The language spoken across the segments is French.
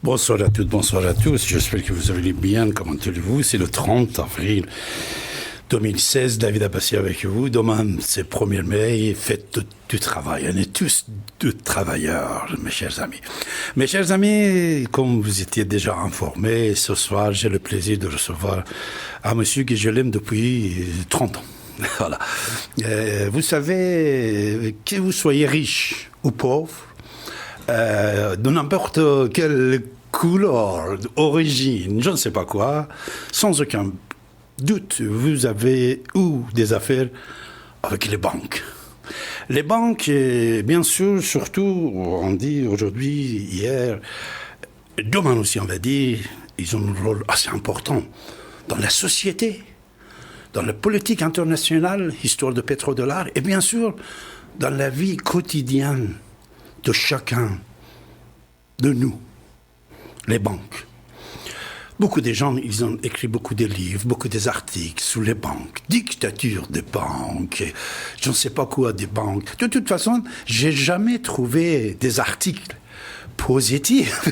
Bonsoir à toutes, bonsoir à tous. J'espère que vous allez bien. Comment allez-vous? C'est le 30 avril 2016. David Abbassi avec vous. Demain, c'est 1er mai. Fête du travail. On est tous de travailleurs, mes chers amis. Mes chers amis, comme vous étiez déjà informés, ce soir, j'ai le plaisir de recevoir un monsieur que je l'aime depuis 30 ans. Voilà. Vous savez, que vous soyez riche ou pauvre, de n'importe quelle couleur, origine, je ne sais pas quoi, sans aucun doute, vous avez eu des affaires avec les banques. Les banques, bien sûr, surtout, on dit aujourd'hui, hier, demain aussi, on va dire, ils ont un rôle assez important dans la société, dans la politique internationale, histoire de pétrodollar, et bien sûr, dans la vie quotidienne de chacun de nous, les banques. Beaucoup de gens, ils ont écrit beaucoup de livres, beaucoup d'articles sur les banques, dictature des banques, je ne sais pas quoi des banques. De toute façon, j'ai jamais trouvé des articles positifs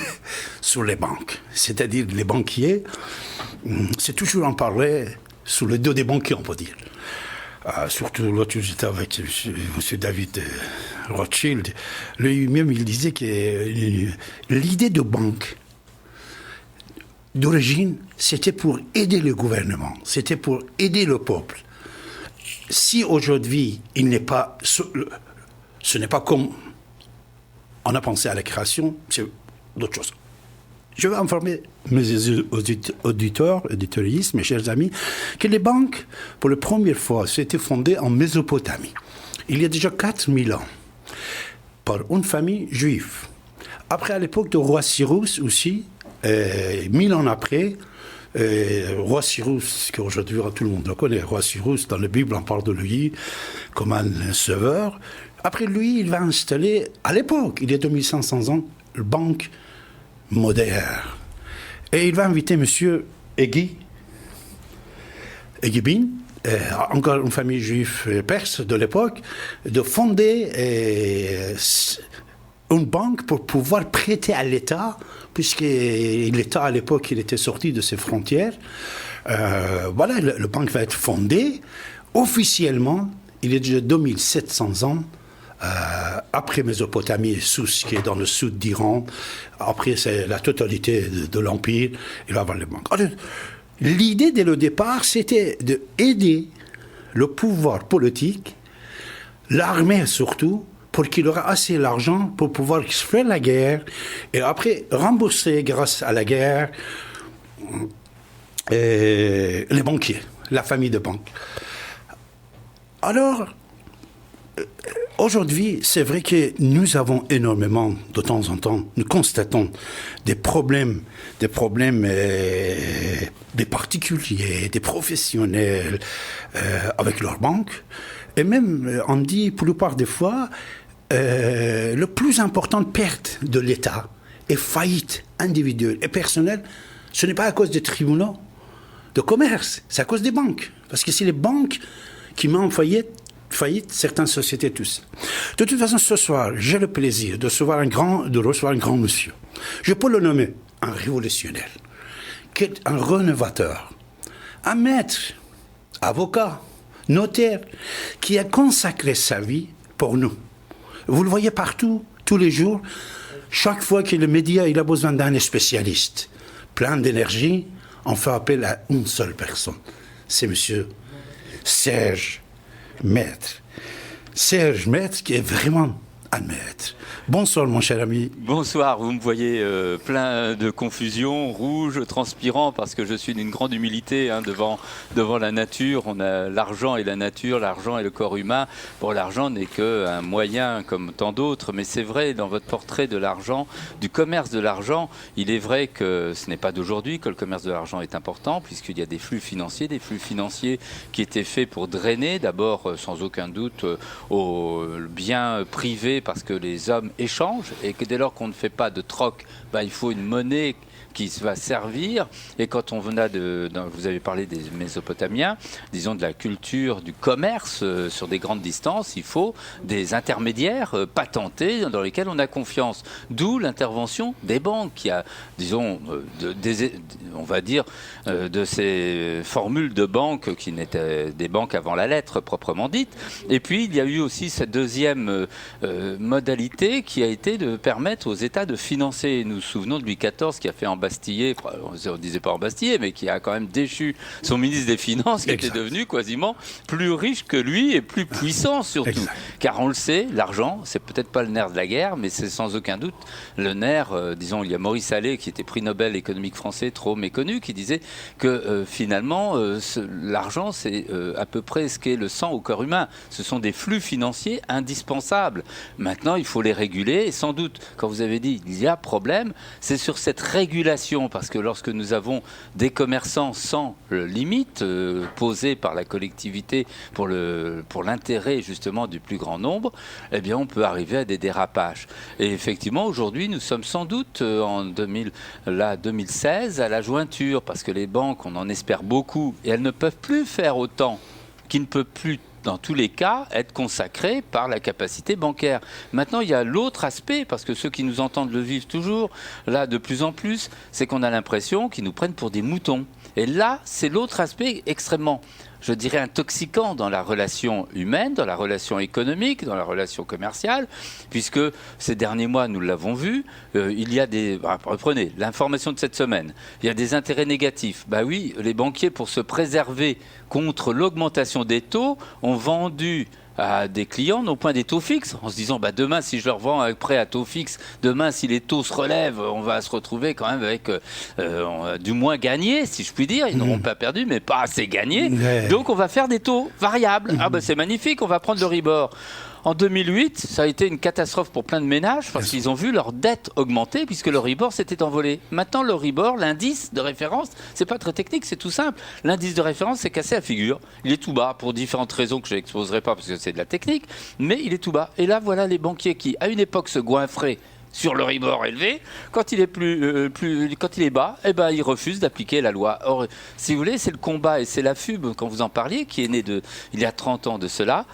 sur les banques. C'est-à-dire les banquiers, c'est toujours en parler sous le dos des banquiers, on peut dire. Surtout l'autre, j'étais avec M. David Rothschild. Lui-même, il disait que l'idée de banque, d'origine, c'était pour aider le gouvernement, c'était pour aider le peuple. Si aujourd'hui, il n'est pas, ce n'est pas comme on a pensé à la création, c'est d'autres choses. Je vais informer mes auditeurs, éditoristes, mes chers amis, que les banques, pour la première fois, c'était fondées en Mésopotamie, il y a déjà 4000 ans, par une famille juive. Après, à l'époque de roi Cyrus aussi, 1000 ans après, roi Cyrus, qu'aujourd'hui tout le monde le connaît, roi Cyrus, dans la Bible on parle de lui comme un sauveur. Après lui, il va installer, à l'époque, il y a 2500 ans, la banque moderne. Et il va inviter M. Egibin, encore une famille juive perse de l'époque, de fonder une banque pour pouvoir prêter à l'État, puisque l'État à l'époque il était sorti de ses frontières. Voilà, la banque va être fondée officiellement. Il y a déjà 2700 ans. Après Mésopotamie et Sousse, qui est dans le sud d'Iran, après c'est la totalité de l'Empire, il va y avoir les banques. Alors, l'idée dès le départ, c'était d'aider le pouvoir politique, l'armée surtout, pour qu'il aura assez d'argent pour pouvoir faire la guerre et après rembourser grâce à la guerre les banquiers, la famille de banques. Alors, aujourd'hui, c'est vrai que nous avons énormément, de temps en temps, nous constatons des problèmes des particuliers, des professionnels avec leurs banques. Et même, on dit, pour la plupart des fois, le plus importante perte de l'État et faillite individuelle et personnelle, ce n'est pas à cause des tribunaux de commerce, c'est à cause des banques. Parce que c'est les banques qui mettent en faillite certaines sociétés, tous. De toute façon, ce soir, j'ai le plaisir de recevoir un grand monsieur. Je peux le nommer un révolutionnaire, un rénovateur, un maître, avocat, notaire, qui a consacré sa vie pour nous. Vous le voyez partout, tous les jours. Chaque fois que le média il a besoin d'un spécialiste, plein d'énergie, on fait appel à une seule personne. C'est monsieur Serge Maître. Serge Maître qui est vraiment un maître. Bonsoir mon cher ami. Bonsoir, vous me voyez plein de confusion, rouge, transpirant, parce que je suis d'une grande humilité devant la nature. On a l'argent et la nature, l'argent et le corps humain. Bon, l'argent n'est qu'un moyen comme tant d'autres, mais c'est vrai, dans votre portrait de l'argent, du commerce de l'argent, il est vrai que ce n'est pas d'aujourd'hui que le commerce de l'argent est important, puisqu'il y a des flux financiers qui étaient faits pour drainer, d'abord sans aucun doute aux biens privés, parce que les hommes comme échange et que dès lors qu'on ne fait pas de troc, il faut une monnaie qui va servir. Et quand on venait vous avez parlé des Mésopotamiens, disons de la culture du commerce sur des grandes distances, il faut des intermédiaires patentés dans lesquels on a confiance. D'où l'intervention des banques qui a, disons, on va dire, de ces formules de banques qui n'étaient des banques avant la lettre proprement dite. Et puis il y a eu aussi cette deuxième modalité qui a été de permettre aux États de financer. Nous nous souvenons de Louis XIV qui a fait embastiller, on ne disait pas embastiller, mais qui a quand même déchu son ministre des Finances, qui était devenu quasiment plus riche que lui et plus puissant surtout. Exact. Car on le sait, l'argent, c'est peut-être pas le nerf de la guerre, mais c'est sans aucun doute le nerf, disons, il y a Maurice Allais qui était prix Nobel économique français, trop méconnu, qui disait que finalement, l'argent, c'est à peu près ce qu'est le sang au corps humain. Ce sont des flux financiers indispensables. Maintenant, il faut les réguler et sans doute, quand vous avez dit il y a problème, c'est sur cette régulation, parce que lorsque nous avons des commerçants sans limite posée par la collectivité pour l'intérêt justement du plus grand nombre, eh bien on peut arriver à des dérapages. Et effectivement, aujourd'hui, nous sommes sans doute en 2016 à la jointure, parce que les banques, on en espère beaucoup, et elles ne peuvent plus faire autant qu'ils ne peuvent plus dans tous les cas, être consacrés par la capacité bancaire. Maintenant, il y a l'autre aspect, parce que ceux qui nous entendent le vivent toujours, là, de plus en plus, c'est qu'on a l'impression qu'ils nous prennent pour des moutons. Et là, c'est l'autre aspect extrêmement, je dirais, intoxicant dans la relation humaine, dans la relation économique, dans la relation commerciale, puisque ces derniers mois, nous l'avons vu, il y a des... Reprenez l'information de cette semaine. Il y a des intérêts négatifs. Oui, les banquiers, pour se préserver contre l'augmentation des taux, ont vendu à des clients, non point des taux fixes, en se disant demain, si je leur vends un prêt à taux fixe, demain, si les taux se relèvent, on va se retrouver quand même avec du moins gagné, si je puis dire. Ils n'auront pas perdu, mais pas assez gagné. Donc, on va faire des taux variables. C'est magnifique, on va prendre le rebord. En 2008, ça a été une catastrophe pour plein de ménages parce qu'ils ont vu leur dette augmenter puisque le Euribor s'était envolé. Maintenant, le Euribor, l'indice de référence, c'est pas très technique, c'est tout simple. L'indice de référence s'est cassé à figure. Il est tout bas pour différentes raisons que je n'exposerai pas parce que c'est de la technique, mais il est tout bas. Et là, voilà les banquiers qui, à une époque, se goinfraient sur le Euribor élevé, quand il est quand il est bas, ils refusent d'appliquer la loi. Or, si vous voulez, c'est le combat et c'est la FUB, quand vous en parliez, qui est né il y a 30 ans de cela.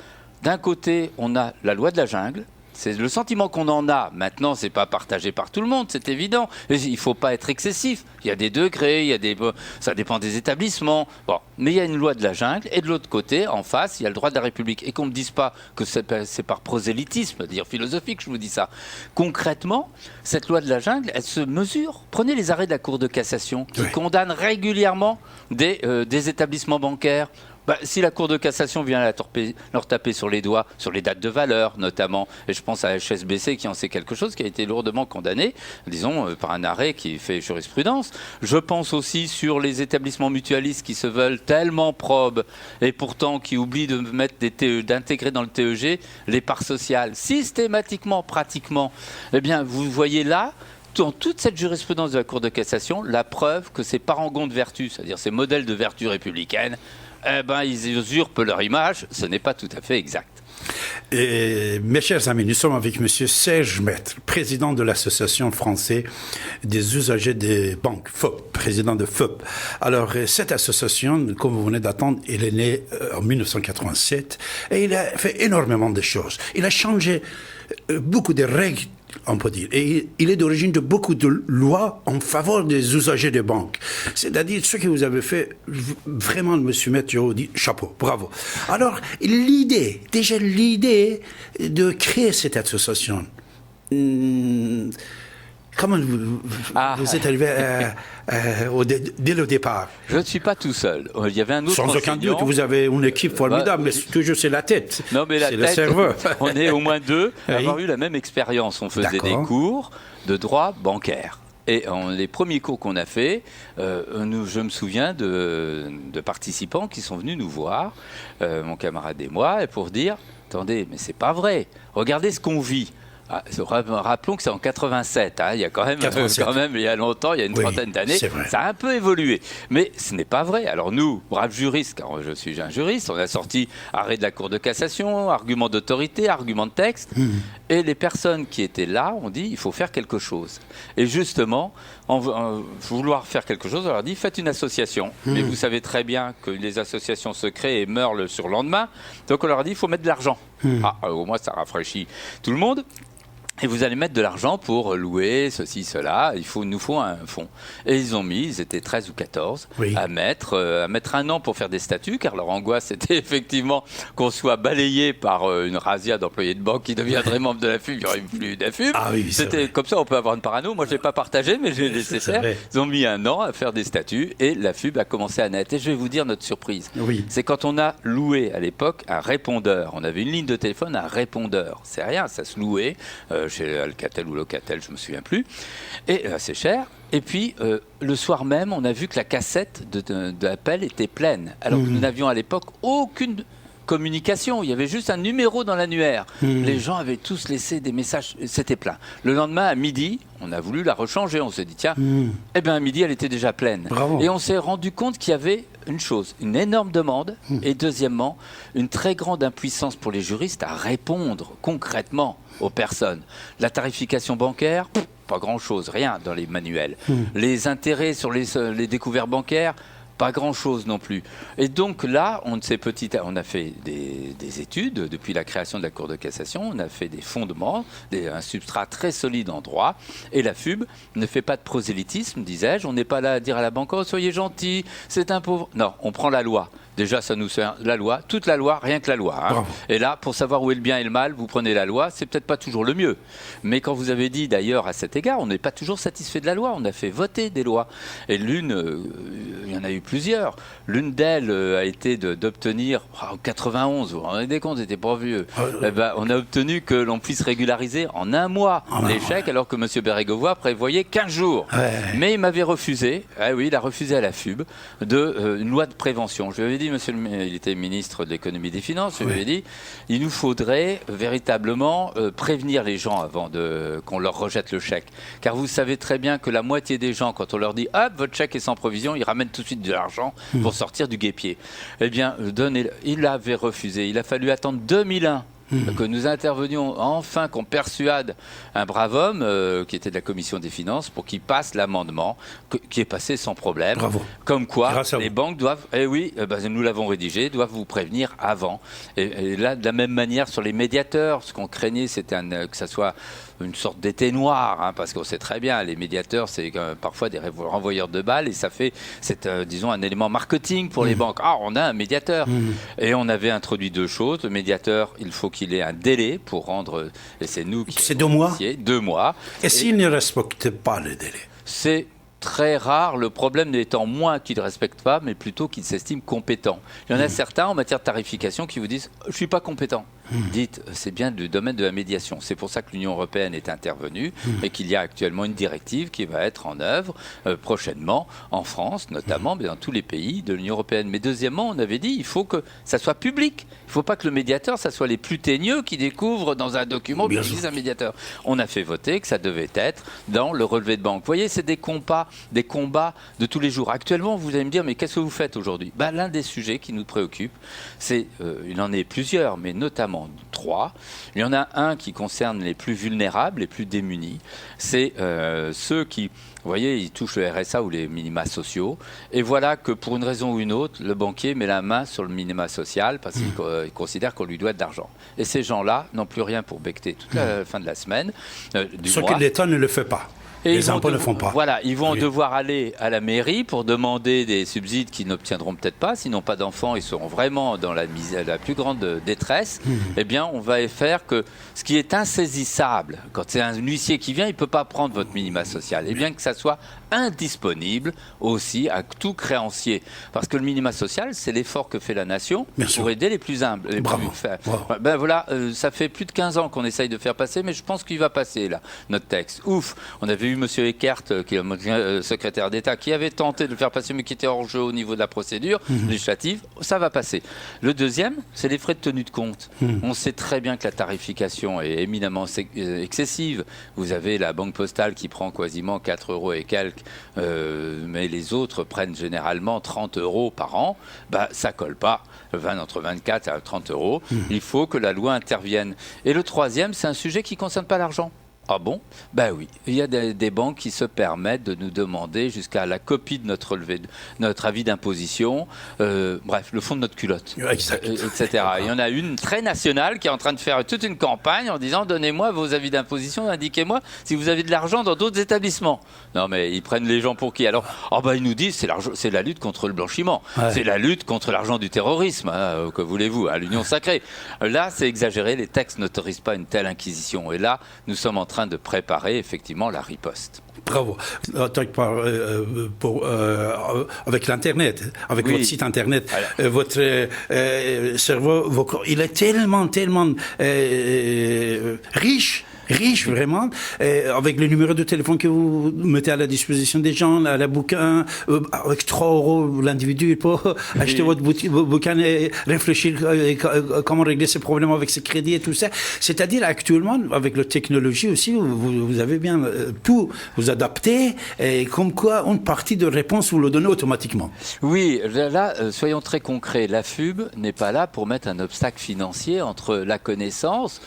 D'un côté, on a la loi de la jungle. C'est le sentiment qu'on en a. Maintenant, c'est pas partagé par tout le monde, c'est évident. Il ne faut pas être excessif. Il y a des degrés, ça dépend des établissements. Mais il y a une loi de la jungle. Et de l'autre côté, en face, il y a le droit de la République. Et qu'on ne me dise pas que c'est par prosélytisme, c'est-à-dire philosophique, je vous dis ça. Concrètement, cette loi de la jungle, elle se mesure. Prenez les arrêts de la Cour de cassation qui condamnent régulièrement des établissements bancaires. Si la Cour de cassation vient leur taper sur les doigts, sur les dates de valeur notamment, et je pense à HSBC qui en sait quelque chose, qui a été lourdement condamné, disons, par un arrêt qui fait jurisprudence. Je pense aussi sur les établissements mutualistes qui se veulent tellement probes et pourtant qui oublient de mettre d'intégrer dans le TEG les parts sociales. Systématiquement, pratiquement, vous voyez là, dans toute cette jurisprudence de la Cour de cassation, la preuve que ces parangons de vertu, c'est-à-dire ces modèles de vertu républicaine, ils usurpent leur image, ce n'est pas tout à fait exact. Et, mes chers amis, nous sommes avec M. Serge Maître, président de l'Association française des usagers des banques, FOP, président de FOP. Alors, cette association, comme vous venez d'attendre, elle est née en 1987 et il a fait énormément de choses. Il a changé beaucoup de règles, on peut dire. Et il est d'origine de beaucoup de lois en faveur des usagers des banques. C'est-à-dire, ce que vous avez fait, vraiment, M. Maître, dit chapeau, bravo. Alors, l'idée de créer cette association, comment vous êtes arrivé dès le départ? Je ne suis pas tout seul. Il y avait un autre Sans aucun doute, vous avez une équipe formidable, mais toujours c'est la tête. Non, mais c'est le cerveau. On est au moins deux à avoir eu la même expérience. On faisait des cours de droit bancaire. Et les premiers cours qu'on a fait, je me souviens de participants qui sont venus nous voir, mon camarade et moi, pour dire « Attendez, mais c'est pas vrai. Regardez ce qu'on vit. » Rappelons que c'est en 87, hein, il y a quand même, 87. il y a longtemps, il y a une trentaine d'années, ça a un peu évolué. Mais ce n'est pas vrai. Alors nous, braves juristes, car je suis un juriste, on a sorti arrêt de la Cour de cassation, argument d'autorité, argument de texte, et les personnes qui étaient là ont dit il faut faire quelque chose. Et justement, en vouloir faire quelque chose, on leur dit faites une association. Mais vous savez très bien que les associations se créent et meurent le surlendemain, donc on leur a dit il faut mettre de l'argent. Au moins ça rafraîchit tout le monde. Et vous allez mettre de l'argent pour louer ceci, cela. Il nous faut un fonds. Et ils étaient 13 ou 14, à mettre un an pour faire des statuts, car leur angoisse c'était effectivement qu'on soit balayé par une razzia d'employés de banque qui deviendraient membres de la FUB. Il n'y aurait plus d'AFUB. C'était comme ça, on peut avoir une parano. Moi, je ne l'ai pas partagé, mais j'ai laissé faire. Ils ont mis un an à faire des statuts et la FUB a commencé à naître. Et je vais vous dire notre surprise. C'est quand on a loué à l'époque un répondeur. On avait une ligne de téléphone, un répondeur. C'est rien, ça se louait. Chez Alcatel ou Locatel, je ne me souviens plus, et c'est cher. Et puis, le soir même, on a vu que la cassette de l'appel était pleine, alors que nous n'avions à l'époque aucune communication, il y avait juste un numéro dans l'annuaire. Les gens avaient tous laissé des messages, c'était plein. Le lendemain, à midi, on a voulu la rechanger, on s'est dit, tiens, eh bien à midi, elle était déjà pleine. Et on s'est rendu compte qu'il y avait une chose, une énorme demande, et deuxièmement, une très grande impuissance pour les juristes à répondre concrètement aux personnes. La tarification bancaire, pas grand-chose, rien dans les manuels. Les intérêts sur les découvertes bancaires, pas grand-chose non plus. Et donc là, on a fait des études depuis la création de la Cour de cassation, on a fait des fondements, un substrat très solide en droit, et la FUB ne fait pas de prosélytisme, disais-je, on n'est pas là à dire à la banque « Oh, soyez gentil, c'est un pauvre ». Non, on prend la loi. Déjà, ça nous sert la loi, toute la loi, rien que la loi. Hein. Et là, pour savoir où est le bien et le mal, vous prenez la loi, c'est peut-être pas toujours le mieux. Mais quand vous avez dit, d'ailleurs, à cet égard, on n'est pas toujours satisfait de la loi, on a fait voter des lois. Et l'une, il y en a eu plusieurs. L'une d'elles a été d'obtenir, en 91, vous vous rendez compte, c'était pas vieux. On a obtenu que l'on puisse régulariser en un mois les chèques, alors que M. Bérégovoy prévoyait 15 jours. Mais il m'avait refusé, il a refusé à la FUB, une loi de prévention. Je lui avais dit, il était ministre de l'économie et des finances, je lui avais dit, il nous faudrait véritablement prévenir les gens avant qu'on leur rejette le chèque. Car vous savez très bien que la moitié des gens, quand on leur dit, hop, votre chèque est sans provision, ils ramènent tout de suite de l'argent pour sortir du guêpier. Eh bien, il avait refusé. Il a fallu attendre 2001 que nous intervenions enfin, qu'on persuade un brave homme qui était de la commission des finances pour qu'il passe l'amendement qui est passé sans problème. Comme quoi les banques doivent, nous l'avons rédigé, doivent vous prévenir avant. Et là, de la même manière sur les médiateurs, ce qu'on craignait, c'était que ça soit une sorte d'été noir, hein, parce qu'on sait très bien, les médiateurs, c'est parfois des renvoyeurs de balles, et ça fait, disons, un élément marketing pour les banques. Ah, on a un médiateur. Et on avait introduit deux choses. Le médiateur, il faut qu'il ait un délai pour rendre, et c'est nous qui... C'est 2 mois 2 mois. Et s'il ne respecte pas le délai? C'est très rare, le problème n'étant moins qu'ils ne respectent pas, mais plutôt qu'ils s'estiment compétents. Il y en a certains en matière de tarification qui vous disent « je ne suis pas compétent ». Dites, c'est bien du domaine de la médiation. C'est pour ça que l'Union européenne est intervenue et qu'il y a actuellement une directive qui va être en œuvre prochainement, en France notamment, mais dans tous les pays de l'Union européenne. Mais deuxièmement, on avait dit il faut que ça soit public. Il ne faut pas que le médiateur, ça soit les plus teigneux qui découvrent dans un document qu'ils disent un médiateur. On a fait voter que ça devait être dans le relevé de banque. Vous voyez, c'est des combats de tous les jours. Actuellement, vous allez me dire, mais qu'est-ce que vous faites aujourd'hui ? L'un des sujets qui nous préoccupe, c'est, il en est plusieurs, mais notamment 3. Il y en a un qui concerne les plus vulnérables, les plus démunis. C'est ceux qui, vous voyez, ils touchent le RSA ou les minima sociaux. Et voilà que pour une raison ou une autre, le banquier met la main sur le minima social parce qu'il considère qu'on lui doit de l'argent. Et ces gens-là n'ont plus rien pour becquer toute la fin de la semaine, du mois. Ce que l'État ne le fait pas. Et les impôts ne font pas. Voilà, ils vont devoir aller à la mairie pour demander des subsides qu'ils n'obtiendront peut-être pas. S'ils n'ont pas d'enfants, ils seront vraiment dans la plus grande détresse. Eh bien, on va faire que ce qui est insaisissable, quand c'est un huissier qui vient, il ne peut pas prendre votre minima social. Eh bien, que ça soit indisponible aussi à tout créancier. Parce que le minima social, c'est l'effort que fait la nation pour aider les plus humbles. Les Bravo. Plus ben voilà, ça fait plus de 15 ans qu'on essaye de faire passer, mais je pense qu'il va passer, là, notre texte. Ouf. On avait eu M. Eckert, qui est le secrétaire d'État, qui avait tenté de le faire passer, mais qui était hors jeu au niveau de la procédure législative. Ça va passer. Le deuxième, c'est les frais de tenue de compte. On sait très bien que la tarification est éminemment excessive. Vous avez la Banque Postale qui prend quasiment 4 € et quelques, mais les autres prennent généralement 30 € par an. Bah, ça colle pas. Entre 24 à 30 €. Il faut que la loi intervienne. Et le troisième, c'est un sujet qui ne concerne pas l'argent. Ah bon? Ben oui. Il y a des banques qui se permettent de nous demander jusqu'à la copie de notre avis d'imposition, bref, le fond de notre culotte, etc. Il y en a une très nationale qui est en train de faire toute une campagne en disant donnez-moi vos avis d'imposition, indiquez-moi si vous avez de l'argent dans d'autres établissements. Non mais ils prennent les gens pour qui? Alors, ils nous disent c'est la lutte contre le blanchiment, c'est la lutte contre l'argent du terrorisme, hein, que voulez-vous, à l'union sacrée. Là, c'est exagéré, les textes n'autorisent pas une telle inquisition. Et là, nous sommes en train de préparer effectivement la riposte. Bravo. Avec l'Internet, avec votre site Internet, votre cerveau, il est tellement riche vraiment, avec le numéro de téléphone que vous mettez à la disposition des gens, la bouquin, avec 3 € l'individu, il peut acheter votre bouquin et réfléchir comment régler ses problèmes avec ses crédits et tout ça. C'est-à-dire actuellement, avec la technologie aussi, vous avez bien tout, vous adaptez, et comme quoi une partie de réponse, vous le donnez automatiquement. Oui, là, soyons très concrets. La FUB n'est pas là pour mettre un obstacle financier entre la connaissance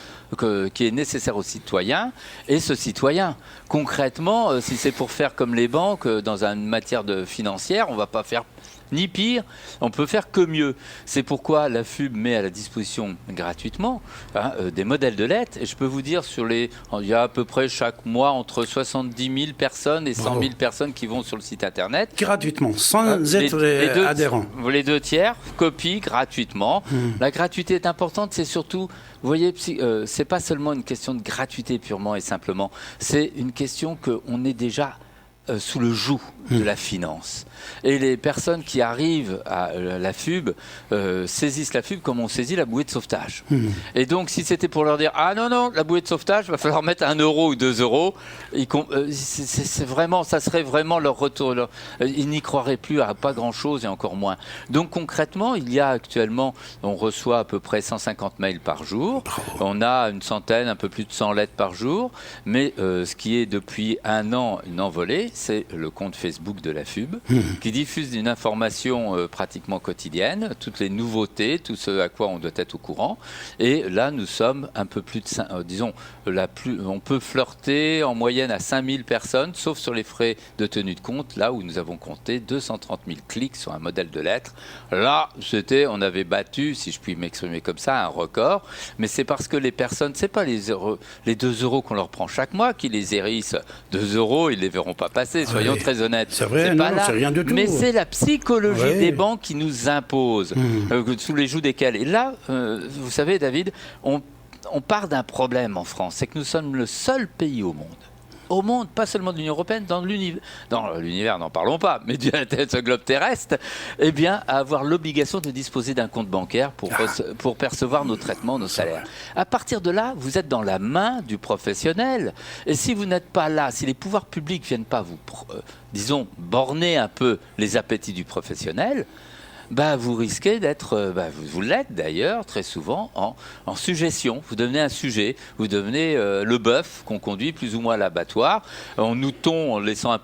qui est nécessaire aux citoyens et ce citoyen. Concrètement, si c'est pour faire comme les banques dans une matière financière, on ne va pas faire ni pire, on peut faire que mieux. C'est pourquoi la FUB met à la disposition gratuitement des modèles de lettres. Et je peux vous dire, il y a à peu près chaque mois entre 70 000 personnes et 100 000 personnes qui vont sur le site Internet. Gratuitement, sans être adhérent. Les 2 tiers copient gratuitement. La gratuité est importante, c'est surtout... Vous voyez, c'est pas seulement une question de gratuité purement et simplement. C'est une question qu'on est déjà sous le joug de la finance. Et les personnes qui arrivent à la FUB saisissent la FUB comme on saisit la bouée de sauvetage. Et donc, si c'était pour leur dire « Ah non, la bouée de sauvetage, il va falloir mettre 1 € ou 2 €, ça serait vraiment leur retour. Ils n'y croiraient plus à pas grand-chose et encore moins. Donc, concrètement, il y a actuellement, on reçoit à peu près 150 mails par jour. On a une centaine, un peu plus de 100 lettres par jour. Mais ce qui est depuis 1 an une envolée, c'est le compte Facebook de la FUB qui diffuse une information pratiquement quotidienne, toutes les nouveautés, tout ce à quoi on doit être au courant. Et là, nous sommes un peu plus de on peut flirter en moyenne à 5000 personnes, sauf sur les frais de tenue de compte, là où nous avons compté 230 000 clics sur un modèle de lettres. Là, on avait battu, si je puis m'exprimer comme ça, un record. Mais c'est parce que les personnes, c'est pas les 2 € qu'on leur prend chaque mois qui les hérissent. 2 €, ils les verront pas passer, soyons très honnêtes. C'est vrai, c'est rien du tout. Mais c'est la psychologie des banques qui nous impose, sous les joues desquelles. Et là, vous savez, David, on part d'un problème en France, c'est que nous sommes le seul pays au monde, pas seulement de l'Union européenne, dans l'univers, n'en parlons pas, mais du ce globe terrestre, à avoir l'obligation de disposer d'un compte bancaire pour percevoir nos traitements, nos salaires. À partir de là, vous êtes dans la main du professionnel. Et si vous n'êtes pas là, si les pouvoirs publics ne viennent pas vous, borner un peu les appétits du professionnel, vous risquez d'être, vous l'êtes d'ailleurs très souvent, en suggestion. Vous devenez un sujet, vous devenez le bœuf qu'on conduit plus ou moins à l'abattoir, en outon, en laissant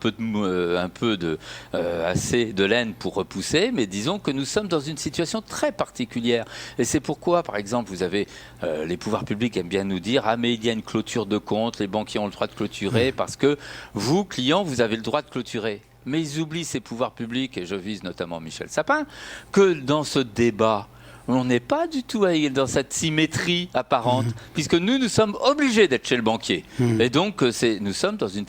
assez de laine pour repousser, mais disons que nous sommes dans une situation très particulière. Et c'est pourquoi, par exemple, vous avez les pouvoirs publics aiment bien nous dire « Ah, mais il y a une clôture de compte, les banquiers ont le droit de clôturer parce que vous, clients, vous avez le droit de clôturer ». Mais ils oublient, ces pouvoirs publics, et je vise notamment Michel Sapin, que dans ce débat, on n'est pas du tout dans cette symétrie apparente, puisque nous sommes obligés d'être chez le banquier. Et donc, nous sommes dans une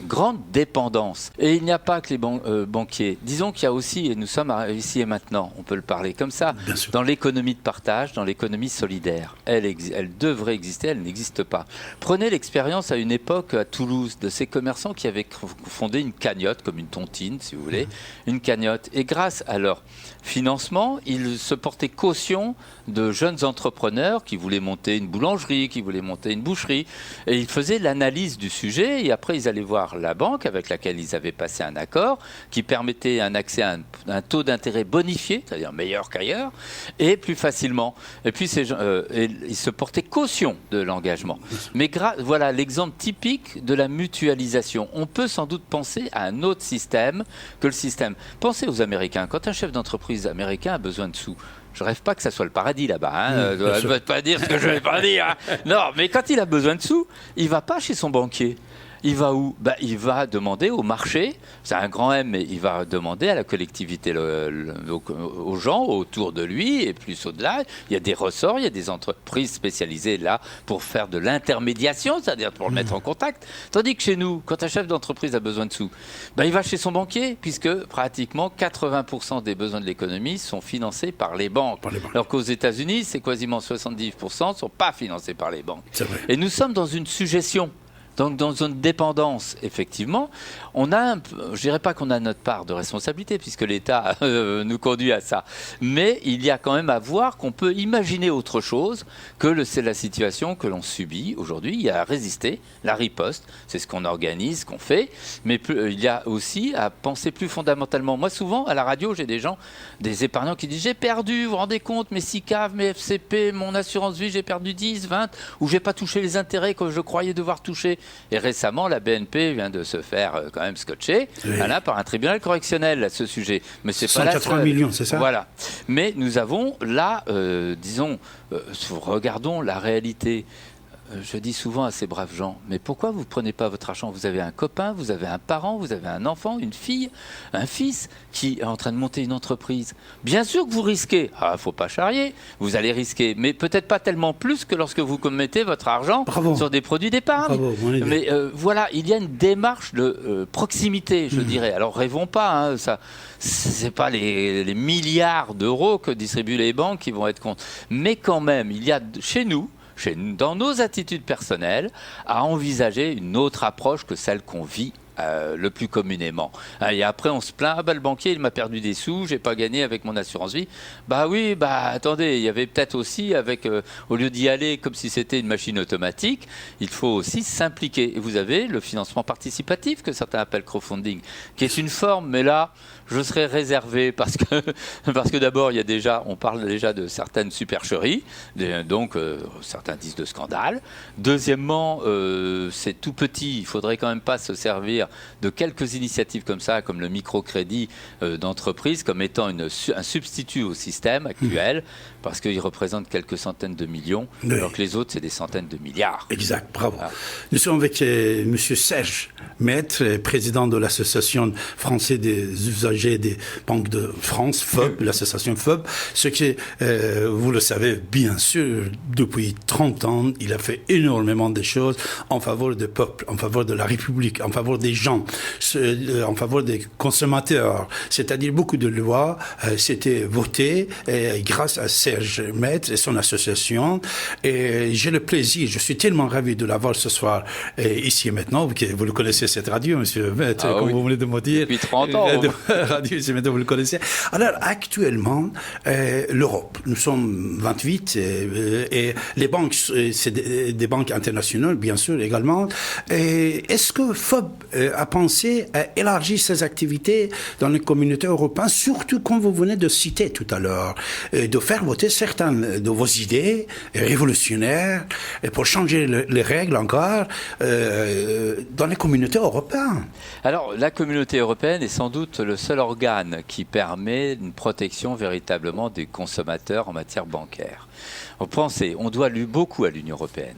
grande dépendance. Et il n'y a pas que les banquiers. Disons qu'il y a aussi, et nous sommes ici et maintenant, on peut le parler comme ça, dans l'économie de partage, dans l'économie solidaire. Elle devrait exister, elle n'existe pas. Prenez l'expérience à une époque à Toulouse de ces commerçants qui avaient fondé une cagnotte, comme une tontine si vous voulez, une cagnotte. Et grâce à leur financement, ils se portaient caution de jeunes entrepreneurs qui voulaient monter une boulangerie, qui voulaient monter une boucherie. Et ils faisaient l'analyse du sujet et après ils allaient voir la banque avec laquelle ils avaient passé un accord qui permettait un accès à un taux d'intérêt bonifié, c'est-à-dire meilleur qu'ailleurs, et plus facilement. Et puis ils se portaient caution de l'engagement. Mais voilà l'exemple typique de la mutualisation. On peut sans doute penser à un autre système que le système. Pensez aux Américains. Quand un chef d'entreprise américain a besoin de sous, je rêve pas que ça soit le paradis là-bas. Je ne vais pas dire ce que je ne vais pas dire. Hein. Non, mais quand il a besoin de sous, il ne va pas chez son banquier. Il va où ? Il va demander au marché, c'est un grand M, mais il va demander à la collectivité, aux gens autour de lui et plus au-delà. Il y a des ressorts, il y a des entreprises spécialisées là pour faire de l'intermédiation, c'est-à-dire pour le mettre en contact. Tandis que chez nous, quand un chef d'entreprise a besoin de sous, il va chez son banquier, puisque pratiquement 80% des besoins de l'économie sont financés par les banques. Alors qu'aux États-Unis, c'est quasiment 70% ne sont pas financés par les banques. Et nous sommes dans une suggestion. Donc, dans une dépendance, effectivement, on a, je dirais pas qu'on a notre part de responsabilité, puisque l'État nous conduit à ça. Mais il y a quand même à voir qu'on peut imaginer autre chose que c'est la situation que l'on subit aujourd'hui. Il y a à résister, la riposte, c'est ce qu'on organise, qu'on fait. Mais il y a aussi à penser plus fondamentalement. Moi, souvent, à la radio, j'ai des épargnants qui disent « J'ai perdu, vous vous rendez compte, mes SICAV, mes FCP, mon assurance vie, j'ai perdu 10, 20, ou j'ai pas touché les intérêts que je croyais devoir toucher. » Et récemment, la BNP vient de se faire quand même scotcher par un tribunal correctionnel à ce sujet. Mais c'est 180 millions, c'est ça ? Voilà. Mais nous avons là, regardons la réalité. Je dis souvent à ces braves gens, mais pourquoi vous ne prenez pas votre argent ? Vous avez un copain, vous avez un parent, vous avez un enfant, une fille, un fils qui est en train de monter une entreprise. Bien sûr que vous risquez. Il ne faut pas charrier. Vous allez risquer, mais peut-être pas tellement plus que lorsque vous mettez votre argent sur des produits d'épargne. Mais voilà, il y a une démarche de proximité, je dirais. Alors rêvons pas, ça. C'est pas les milliards d'euros que distribuent les banques qui vont être contre. Mais quand même, il y a chez nous, dans nos attitudes personnelles, à envisager une autre approche que celle qu'on vit le plus communément. Et après, on se plaint, le banquier, il m'a perdu des sous, j'ai pas gagné avec mon assurance vie. Attendez, il y avait peut-être aussi, au lieu d'y aller comme si c'était une machine automatique, il faut aussi s'impliquer. Et vous avez le financement participatif, que certains appellent crowdfunding, qui est une forme, mais là, je serais réservé parce que d'abord, on parle déjà de certaines supercheries, donc certains disent de scandale. Deuxièmement, c'est tout petit, il faudrait quand même pas se servir de quelques initiatives comme ça, comme le microcrédit d'entreprise, comme étant un substitut au système actuel, parce qu'il représente quelques centaines de millions, alors que les autres, c'est des centaines de milliards. Exact, bravo. Voilà. Nous sommes avec M. Serge Maître, président de l'Association française des usagers des banques de France, FOB, l'association FOB. Ce qui, vous le savez bien sûr, depuis 30 ans, il a fait énormément de choses en faveur du peuple, en faveur de la République, en faveur des gens, en faveur des consommateurs. C'est-à-dire beaucoup de lois s'étaient votées grâce à Serge Maître et son association. Et j'ai le plaisir, je suis tellement ravi de l'avoir ce soir ici et maintenant. Vous le connaissez, cette radio, monsieur Maître, comme vous venez de me dire. Depuis 30 ans. Radio, ici maintenant, vous le connaissez. Alors, actuellement, l'Europe, nous sommes 28 et les banques, c'est des banques internationales, bien sûr, également. Est-ce que FOB a pensé à élargir ses activités dans les communautés européennes, surtout comme vous venez de citer tout à l'heure, de faire voter certaines de vos idées révolutionnaires pour changer les règles encore dans les communautés européennes? Alors, la communauté européenne est sans doute le seul organe qui permet une protection véritablement des consommateurs en matière bancaire. Pensez, on doit beaucoup à l'Union européenne.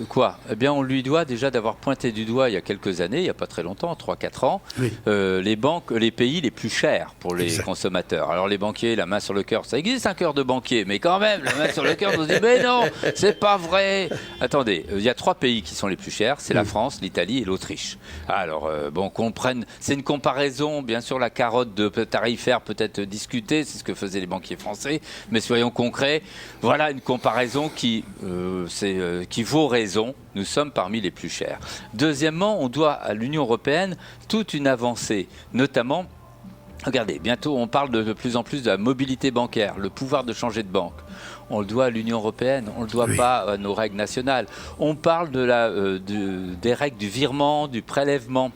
Quoi? Eh bien, on lui doit déjà d'avoir pointé du doigt il y a quelques années, il n'y a pas très longtemps, 3-4 ans, Oui. les banques, les pays les plus chers pour les Exact. consommateurs. Alors les banquiers, la main sur le cœur, ça existe un cœur de banquier, mais quand même, la main sur le cœur, on se dit, mais non, c'est pas vrai. Attendez, il y a 3 pays qui sont les plus chers, c'est la France, l'Italie et l'Autriche. Alors, bon, qu'on prenne, c'est une comparaison, bien sûr, la carotte de tarifaire peut être discutée, c'est ce que faisaient les banquiers français, mais soyons concrets, voilà une comparaison qui vaut raison. Nous sommes parmi les plus chers. Deuxièmement, on doit à l'Union européenne toute une avancée, notamment, regardez, bientôt on parle de plus en plus de la mobilité bancaire, le pouvoir de changer de banque. On le doit à l'Union européenne, on ne le doit pas à nos règles nationales. On parle des règles du virement, du prélèvement.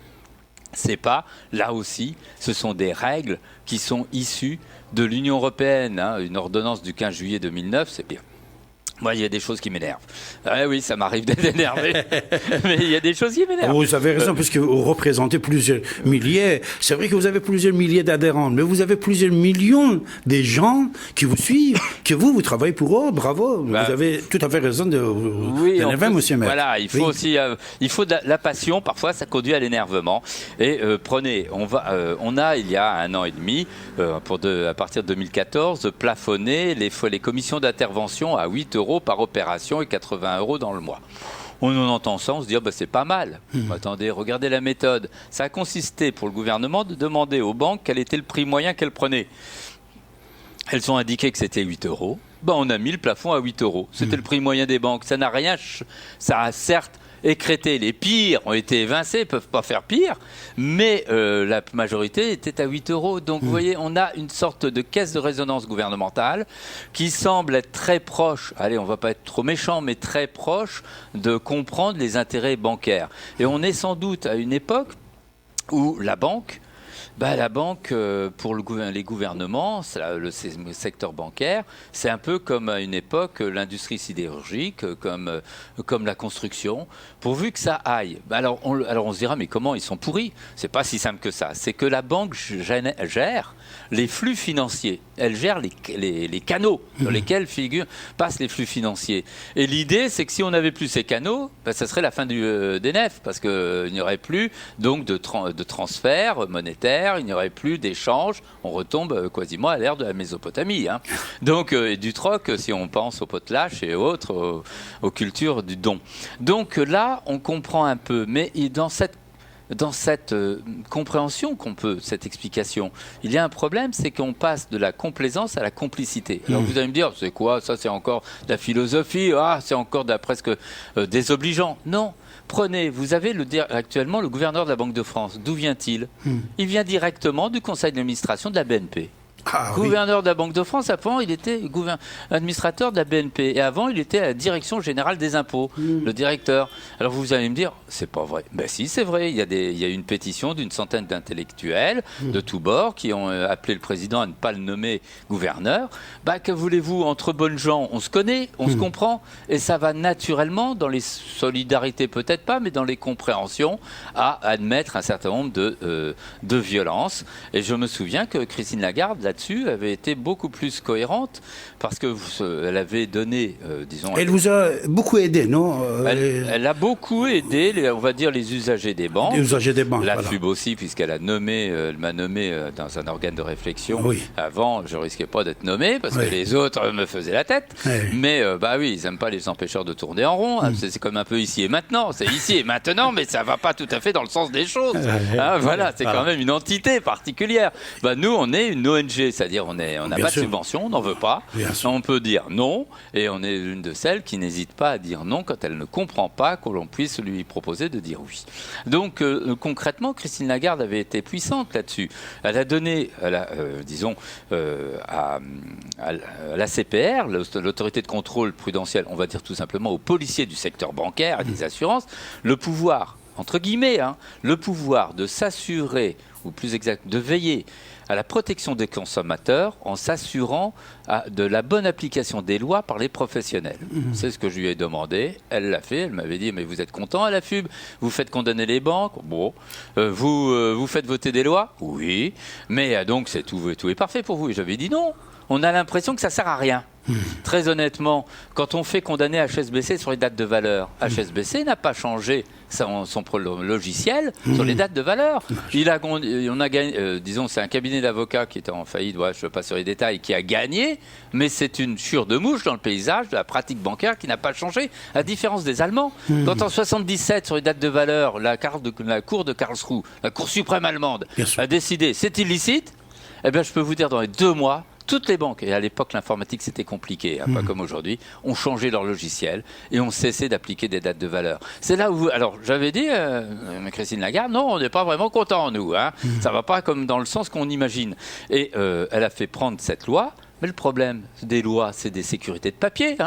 C'est pas, là aussi, ce sont des règles qui sont issues de l'Union européenne. Une ordonnance du 15 juillet 2009, c'est bien. Moi, il y a des choses qui m'énervent. Ah oui, ça m'arrive d'être énervé, mais il y a des choses qui m'énervent. Vous avez raison, parce que vous représentez plusieurs milliers. C'est vrai que vous avez plusieurs milliers d'adhérents, mais vous avez plusieurs millions de gens qui vous suivent, que vous travaillez pour eux. Bravo, vous avez tout à fait raison de l'énerver, monsieur Maire. Voilà, il faut aussi, il faut de la passion. Parfois, ça conduit à l'énervement. Et prenez, on a il y a 1 an et demi, à partir de 2014, plafonné les commissions d'intervention à 8 € par opération et 80 € dans le mois. On en entend ça, on se dit c'est pas mal. Attendez, regardez la méthode. Ça a consisté pour le gouvernement de demander aux banques quel était le prix moyen qu'elles prenaient. Elles ont indiqué que c'était 8 €. On a mis le plafond à 8 €. C'était le prix moyen des banques. Ça n'a rien, ça a certes écrété. Les pires ont été évincés, ne peuvent pas faire pire, mais la majorité était à 8 €. Donc vous voyez, on a une sorte de caisse de résonance gouvernementale qui semble être très proche, allez, on ne va pas être trop méchant, mais très proche de comprendre les intérêts bancaires. Et on est sans doute à une époque où la banque, pour les gouvernements, le secteur bancaire, c'est un peu comme à une époque l'industrie sidérurgique, comme la construction. Pourvu que ça aille. Alors on se dira, mais comment ils sont pourris? C'est pas si simple que ça. C'est que la banque gère les flux financiers. Elle gère les canaux dans lesquels passent les flux financiers. Et l'idée, c'est que si on n'avait plus ces canaux, ça serait la fin des nefs, parce qu'il n'y aurait plus donc de transfert monétaire, il n'y aurait plus d'échanges. On retombe quasiment à l'ère de la Mésopotamie. Donc, et du troc, si on pense au potelage et autres, aux cultures du don. Donc là, on comprend un peu, mais dans cette compréhension cette explication, il y a un problème, c'est qu'on passe de la complaisance à la complicité. Alors vous allez me dire, c'est quoi ça? C'est encore de la philosophie, c'est encore presque désobligeant. Non. Prenez, vous avez actuellement le gouverneur de la Banque de France. D'où vient-il? Il vient directement du conseil d'administration de la BNP. Gouverneur de la Banque de France, avant, il était administrateur de la BNP. Et avant, il était à la direction générale des impôts, le directeur. Alors vous allez me dire, c'est pas vrai. Ben si, c'est vrai. Il y a une pétition d'une centaine d'intellectuels de tous bords qui ont appelé le président à ne pas le nommer gouverneur. Que voulez-vous? Entre bonnes gens, on se connaît, on se comprend. Et ça va naturellement, dans les solidarités peut-être pas, mais dans les compréhensions, à admettre un certain nombre de violences. Et je me souviens que Christine Lagarde, là-dessus, avait été beaucoup plus cohérente parce qu'elle avait donné, disons... Elle vous a beaucoup aidé, non? Elle a beaucoup aidé, on va dire, les usagers des banques. Les usagers des banques, la FUB aussi, puisqu'elle m'a nommé dans un organe de réflexion. Oui. Avant, je risquais pas d'être nommé parce que les autres me faisaient la tête. Mais oui, ils n'aiment pas les empêcheurs de tourner en rond. C'est comme un peu ici et maintenant. C'est ici et maintenant, mais ça va pas tout à fait dans le sens des choses. Voilà, c'est quand même une entité particulière. Nous, on est une ONG. C'est-à-dire on n'a pas de subvention, on n'en veut pas. On peut dire non, et on est l'une de celles qui n'hésite pas à dire non quand elle ne comprend pas que l'on puisse lui proposer de dire oui. Donc concrètement, Christine Lagarde avait été puissante là-dessus. Elle a donné, à l'ACPR, l'autorité de contrôle prudentiel, on va dire tout simplement aux policiers du secteur bancaire et des assurances, le pouvoir, entre guillemets, le pouvoir de s'assurer, ou plus exact, de veiller à la protection des consommateurs en s'assurant de la bonne application des lois par les professionnels. C'est ce que je lui ai demandé. Elle l'a fait. Elle m'avait dit, mais vous êtes content à la FUB? Vous faites condamner les banques? Bon. Vous faites voter des lois? Oui. Mais donc, tout est parfait pour vous. Et j'avais dit non. On a l'impression que ça sert à rien. Très honnêtement, quand on fait condamner HSBC sur les dates de valeur, HSBC n'a pas changé son logiciel sur les dates de valeur. On a gagné, disons, c'est un cabinet d'avocats qui était en faillite, je ne veux pas sur les détails, qui a gagné, mais c'est une chure de mouche dans le paysage de la pratique bancaire qui n'a pas changé, à différence des Allemands. Quand en 77, sur les dates de valeur, la Cour de Karlsruhe, la Cour suprême allemande, a décidé c'est illicite, eh bien, je peux vous dire, dans les 2 mois, toutes les banques, et à l'époque l'informatique c'était compliqué, pas comme aujourd'hui, ont changé leur logiciel et ont cessé d'appliquer des dates de valeur. C'est là où, alors j'avais dit, Christine Lagarde, non, on n'est pas vraiment content nous, ça va pas comme dans le sens qu'on imagine. Et elle a fait prendre cette loi. Mais le problème des lois, c'est des sécurités de papier.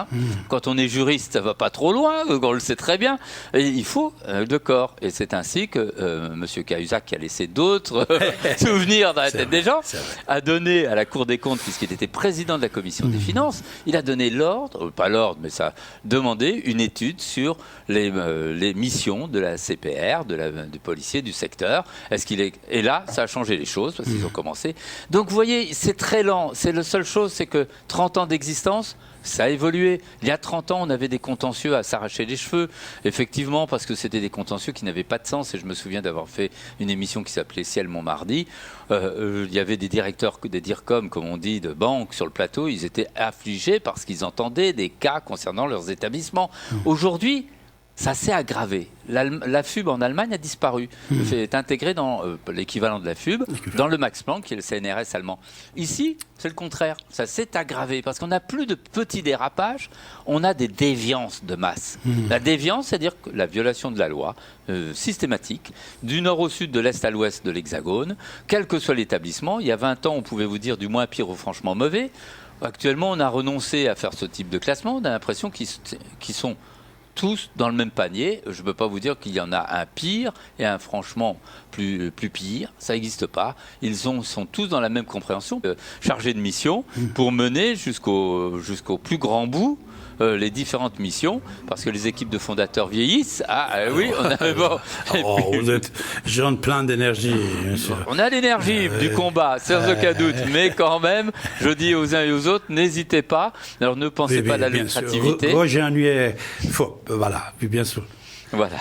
Quand on est juriste, ça ne va pas trop loin, on le sait très bien. Et il faut de corps. Et c'est ainsi que M. Cahuzac, qui a laissé d'autres souvenirs dans la tête des gens, a donné à la Cour des comptes, puisqu'il était président de la Commission des finances, il a donné l'ordre, pas l'ordre, mais ça a demandé une étude sur les missions de la CPR, du policier du secteur. Et là, ça a changé les choses, parce qu'ils ont commencé. Donc vous voyez, c'est très lent. C'est la seule chose, c'est que 30 ans d'existence, ça a évolué. Il y a 30 ans, on avait des contentieux à s'arracher les cheveux, effectivement, parce que c'était des contentieux qui n'avaient pas de sens. Et je me souviens d'avoir fait une émission qui s'appelait Ciel Montmardi. Il y avait des directeurs, des DIRCOM, comme on dit, de banques sur le plateau. Ils étaient affligés parce qu'ils entendaient des cas concernant leurs établissements. Aujourd'hui, ça s'est aggravé. La FUB en Allemagne a disparu. Est intégré dans l'équivalent de la FUB, dans le Max Planck, qui est le CNRS allemand. Ici, c'est le contraire. Ça s'est aggravé parce qu'on n'a plus de petits dérapages, on a des déviances de masse. La déviance, c'est-à-dire que la violation de la loi systématique, du nord au sud, de l'est à l'ouest de l'Hexagone, quel que soit l'établissement. Il y a 20 ans, on pouvait vous dire du moins pire au franchement mauvais. Actuellement, on a renoncé à faire ce type de classement. On a l'impression qu'ils sont tous dans le même panier. Je ne peux pas vous dire qu'il y en a un pire et un franchement plus pire. Ça n'existe pas. Ils sont tous dans la même compréhension, chargés de mission pour mener jusqu'au plus grand bout les différentes missions, parce que les équipes de fondateurs vieillissent. Oui, on a... Bon. Vous êtes jeune, plein d'énergie. On a l'énergie du combat, sans aucun doute, mais quand même, je dis aux uns et aux autres, n'hésitez pas. Alors ne pensez pas à la lucrativité. Roger Annuet, voilà, bien sûr. Voilà.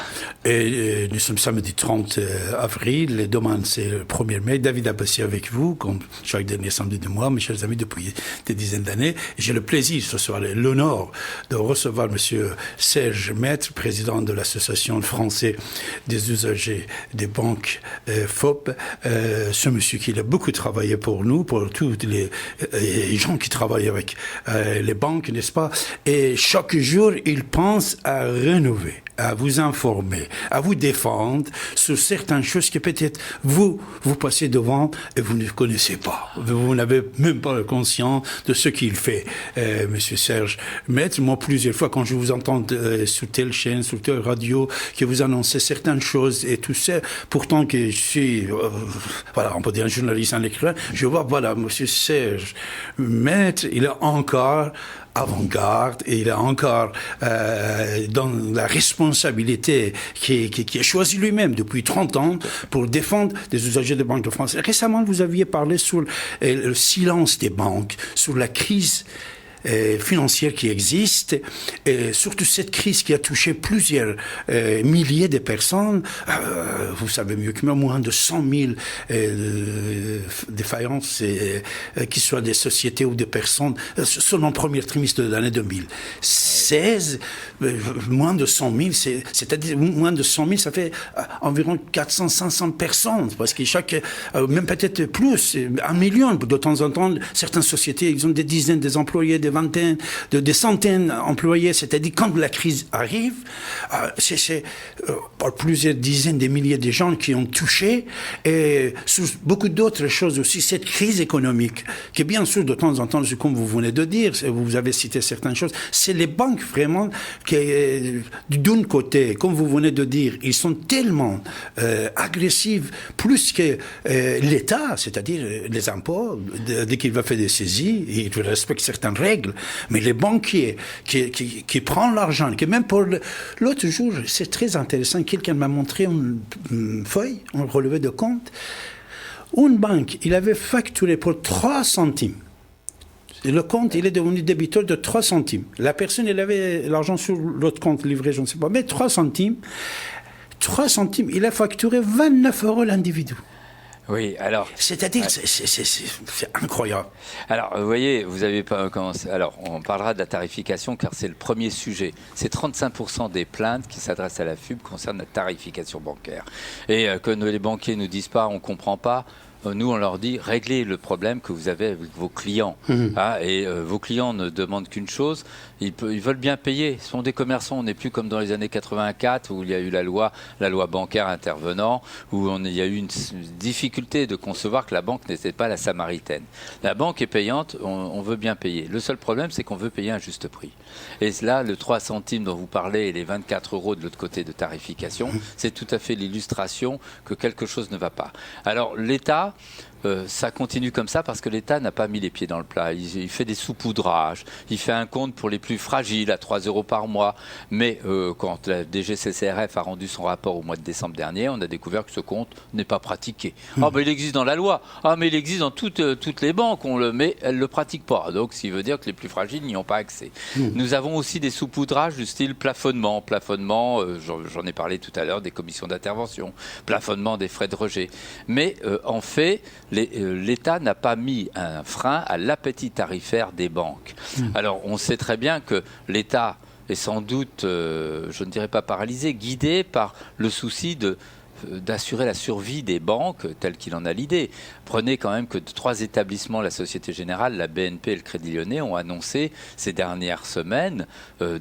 Et nous sommes samedi 30 avril, et demain c'est le 1er mai. David Abbassi avec vous, comme chaque dernier samedi de mois, mes chers amis, depuis des dizaines d'années. J'ai le plaisir ce soir, l'honneur de recevoir monsieur Serge Maître, président de l'association française des usagers des banques FOP. Ce monsieur qui a beaucoup travaillé pour nous, pour tous les gens qui travaillent avec les banques, n'est-ce pas? Et chaque jour, il pense à rénover, à vous informer, à vous défendre sur certaines choses que peut-être vous passez devant et vous ne connaissez pas. Vous n'avez même pas conscience de ce qu'il fait. Monsieur Serge Maître, moi plusieurs fois quand je vous entends sur telle chaîne, sur telle radio, que vous annoncez certaines choses et tout ça, pourtant que je suis, on peut dire un journaliste, un écrivain, je vois, monsieur Serge Maître, il est encore avant-garde et il a encore dans la responsabilité qui a choisi lui-même depuis 30 ans pour défendre les usagers de Banque de France. Récemment, vous aviez parlé sur le silence des banques, sur la crise financière qui existe, et surtout cette crise qui a touché plusieurs milliers de personnes. Vous savez mieux que moi, moins de 100 000 défaillances, qui soient des sociétés ou des personnes, seulement le premier trimestre de l'année 2016, moins de 100 000, c'est-à-dire moins de 100 000, ça fait environ 400-500 personnes, parce que même peut-être plus, 1 million, de temps en temps, certaines sociétés, ils ont des dizaines d'employés, des vingtaines, des centaines d'employés, c'est-à-dire quand la crise arrive, c'est plusieurs dizaines de milliers de gens qui ont touché, et sur beaucoup d'autres choses aussi, cette crise économique, qui bien sûr de temps en temps, comme vous venez de dire, vous avez cité certaines choses, c'est les banques vraiment qui, d'un côté, comme vous venez de dire, ils sont tellement agressifs, plus que l'État, c'est-à-dire les impôts, dès qu'il va faire des saisies, il respecte certaines règles, mais les banquiers qui prennent l'argent, que même pour l'autre jour, c'est très intéressant, quelqu'un m'a montré une feuille, un relevé de compte, une banque, il avait facturé pour 3 centimes Et le compte, il est devenu débiteur de 3 centimes. La personne, elle avait l'argent sur l'autre compte livré, je ne sais pas, mais 3 centimes. 3 centimes, il a facturé 29 € l'individu. Oui, alors... C'est-à-dire, c'est incroyable. Alors, vous voyez, vous avez pas commencé... Alors, on parlera de la tarification car c'est le premier sujet. C'est 35% des plaintes qui s'adressent à la FUB concernent la tarification bancaire. Et que les banquiers nous disent pas, on comprend pas. Nous, on leur dit, réglez le problème que vous avez avec vos clients. Vos clients ne demandent qu'une chose, ils veulent bien payer. Ce sont des commerçants, on n'est plus comme dans les années 84 où il y a eu la loi bancaire intervenant, où il y a eu une difficulté de concevoir que la banque n'était pas la samaritaine. La banque est payante, on veut bien payer. Le seul problème, c'est qu'on veut payer un juste prix. Et là, le 3 centimes dont vous parlez et les 24 € de l'autre côté de tarification, c'est tout à fait l'illustration que quelque chose ne va pas. Alors, l'État... ça continue comme ça parce que l'État n'a pas mis les pieds dans le plat. Il fait des saupoudrages, il fait un compte pour les plus fragiles à 3 € par mois. Mais quand la DGCCRF a rendu son rapport au mois de décembre dernier, on a découvert que ce compte n'est pas pratiqué. Ah, mais il existe dans la loi. Ah, mais il existe dans toutes les banques, mais elles ne le pratiquent pas. Donc, ce qui veut dire que les plus fragiles n'y ont pas accès. Nous avons aussi des saupoudrages du style plafonnement. Plafonnement, j'en ai parlé tout à l'heure, des commissions d'intervention. Plafonnement des frais de rejet. Mais en fait, l'État n'a pas mis un frein à l'appétit tarifaire des banques. Alors, on sait très bien que l'État est sans doute, je ne dirais pas paralysé, guidé par le souci d'assurer la survie des banques telles qu'il en a l'idée. Prenez quand même que 3 établissements, la Société Générale, la BNP et le Crédit Lyonnais, ont annoncé ces dernières semaines,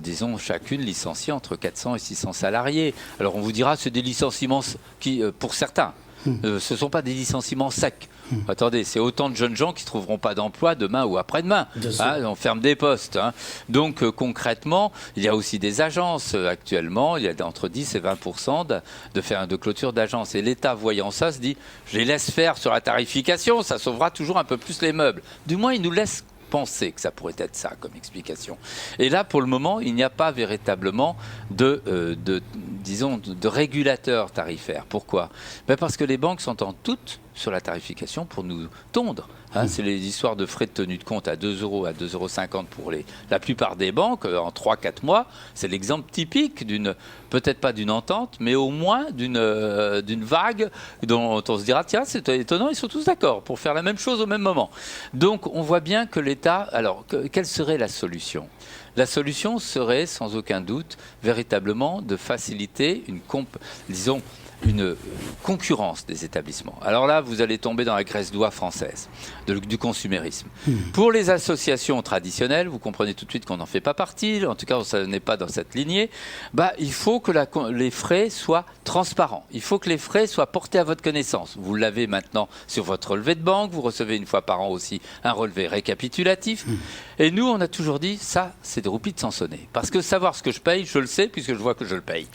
disons chacune licencier entre 400 et 600 salariés. Alors on vous dira, c'est des licenciements qui, pour certains, ce ne sont pas des licenciements secs. Attendez, c'est autant de jeunes gens qui ne trouveront pas d'emploi demain ou après-demain. On ferme des postes. Donc concrètement, il y a aussi des agences actuellement. Il y a entre 10 et 20% de clôture d'agences. Et l'État, voyant ça, se dit, je les laisse faire sur la tarification, ça sauvera toujours un peu plus les meubles. Du moins, ils nous laissent penser que ça pourrait être ça comme explication. Et là, pour le moment, il n'y a pas véritablement de régulateur tarifaire. Pourquoi ? Parce que les banques s'entendent toutes sur la tarification pour nous tondre. C'est les histoires de frais de tenue de compte à 2 €, à 2,50 € pour la plupart des banques en 3-4 mois. C'est l'exemple typique peut-être pas d'une entente, mais au moins d'une vague dont on se dira, tiens, c'est étonnant, ils sont tous d'accord pour faire la même chose au même moment. Donc on voit bien que l'État... Alors, quelle serait la solution ? La solution serait, sans aucun doute, véritablement de faciliter une concurrence des établissements. Alors là, vous allez tomber dans la graisse-doigt française du consumérisme. Pour les associations traditionnelles, vous comprenez tout de suite qu'on n'en fait pas partie, en tout cas, ça n'est pas dans cette lignée, il faut que les frais soient transparents. Il faut que les frais soient portés à votre connaissance. Vous l'avez maintenant sur votre relevé de banque, vous recevez une fois par an aussi un relevé récapitulatif. Et nous, on a toujours dit, ça, c'est des roupies de Sansonnet. Parce que savoir ce que je paye, je le sais, puisque je vois que je le paye.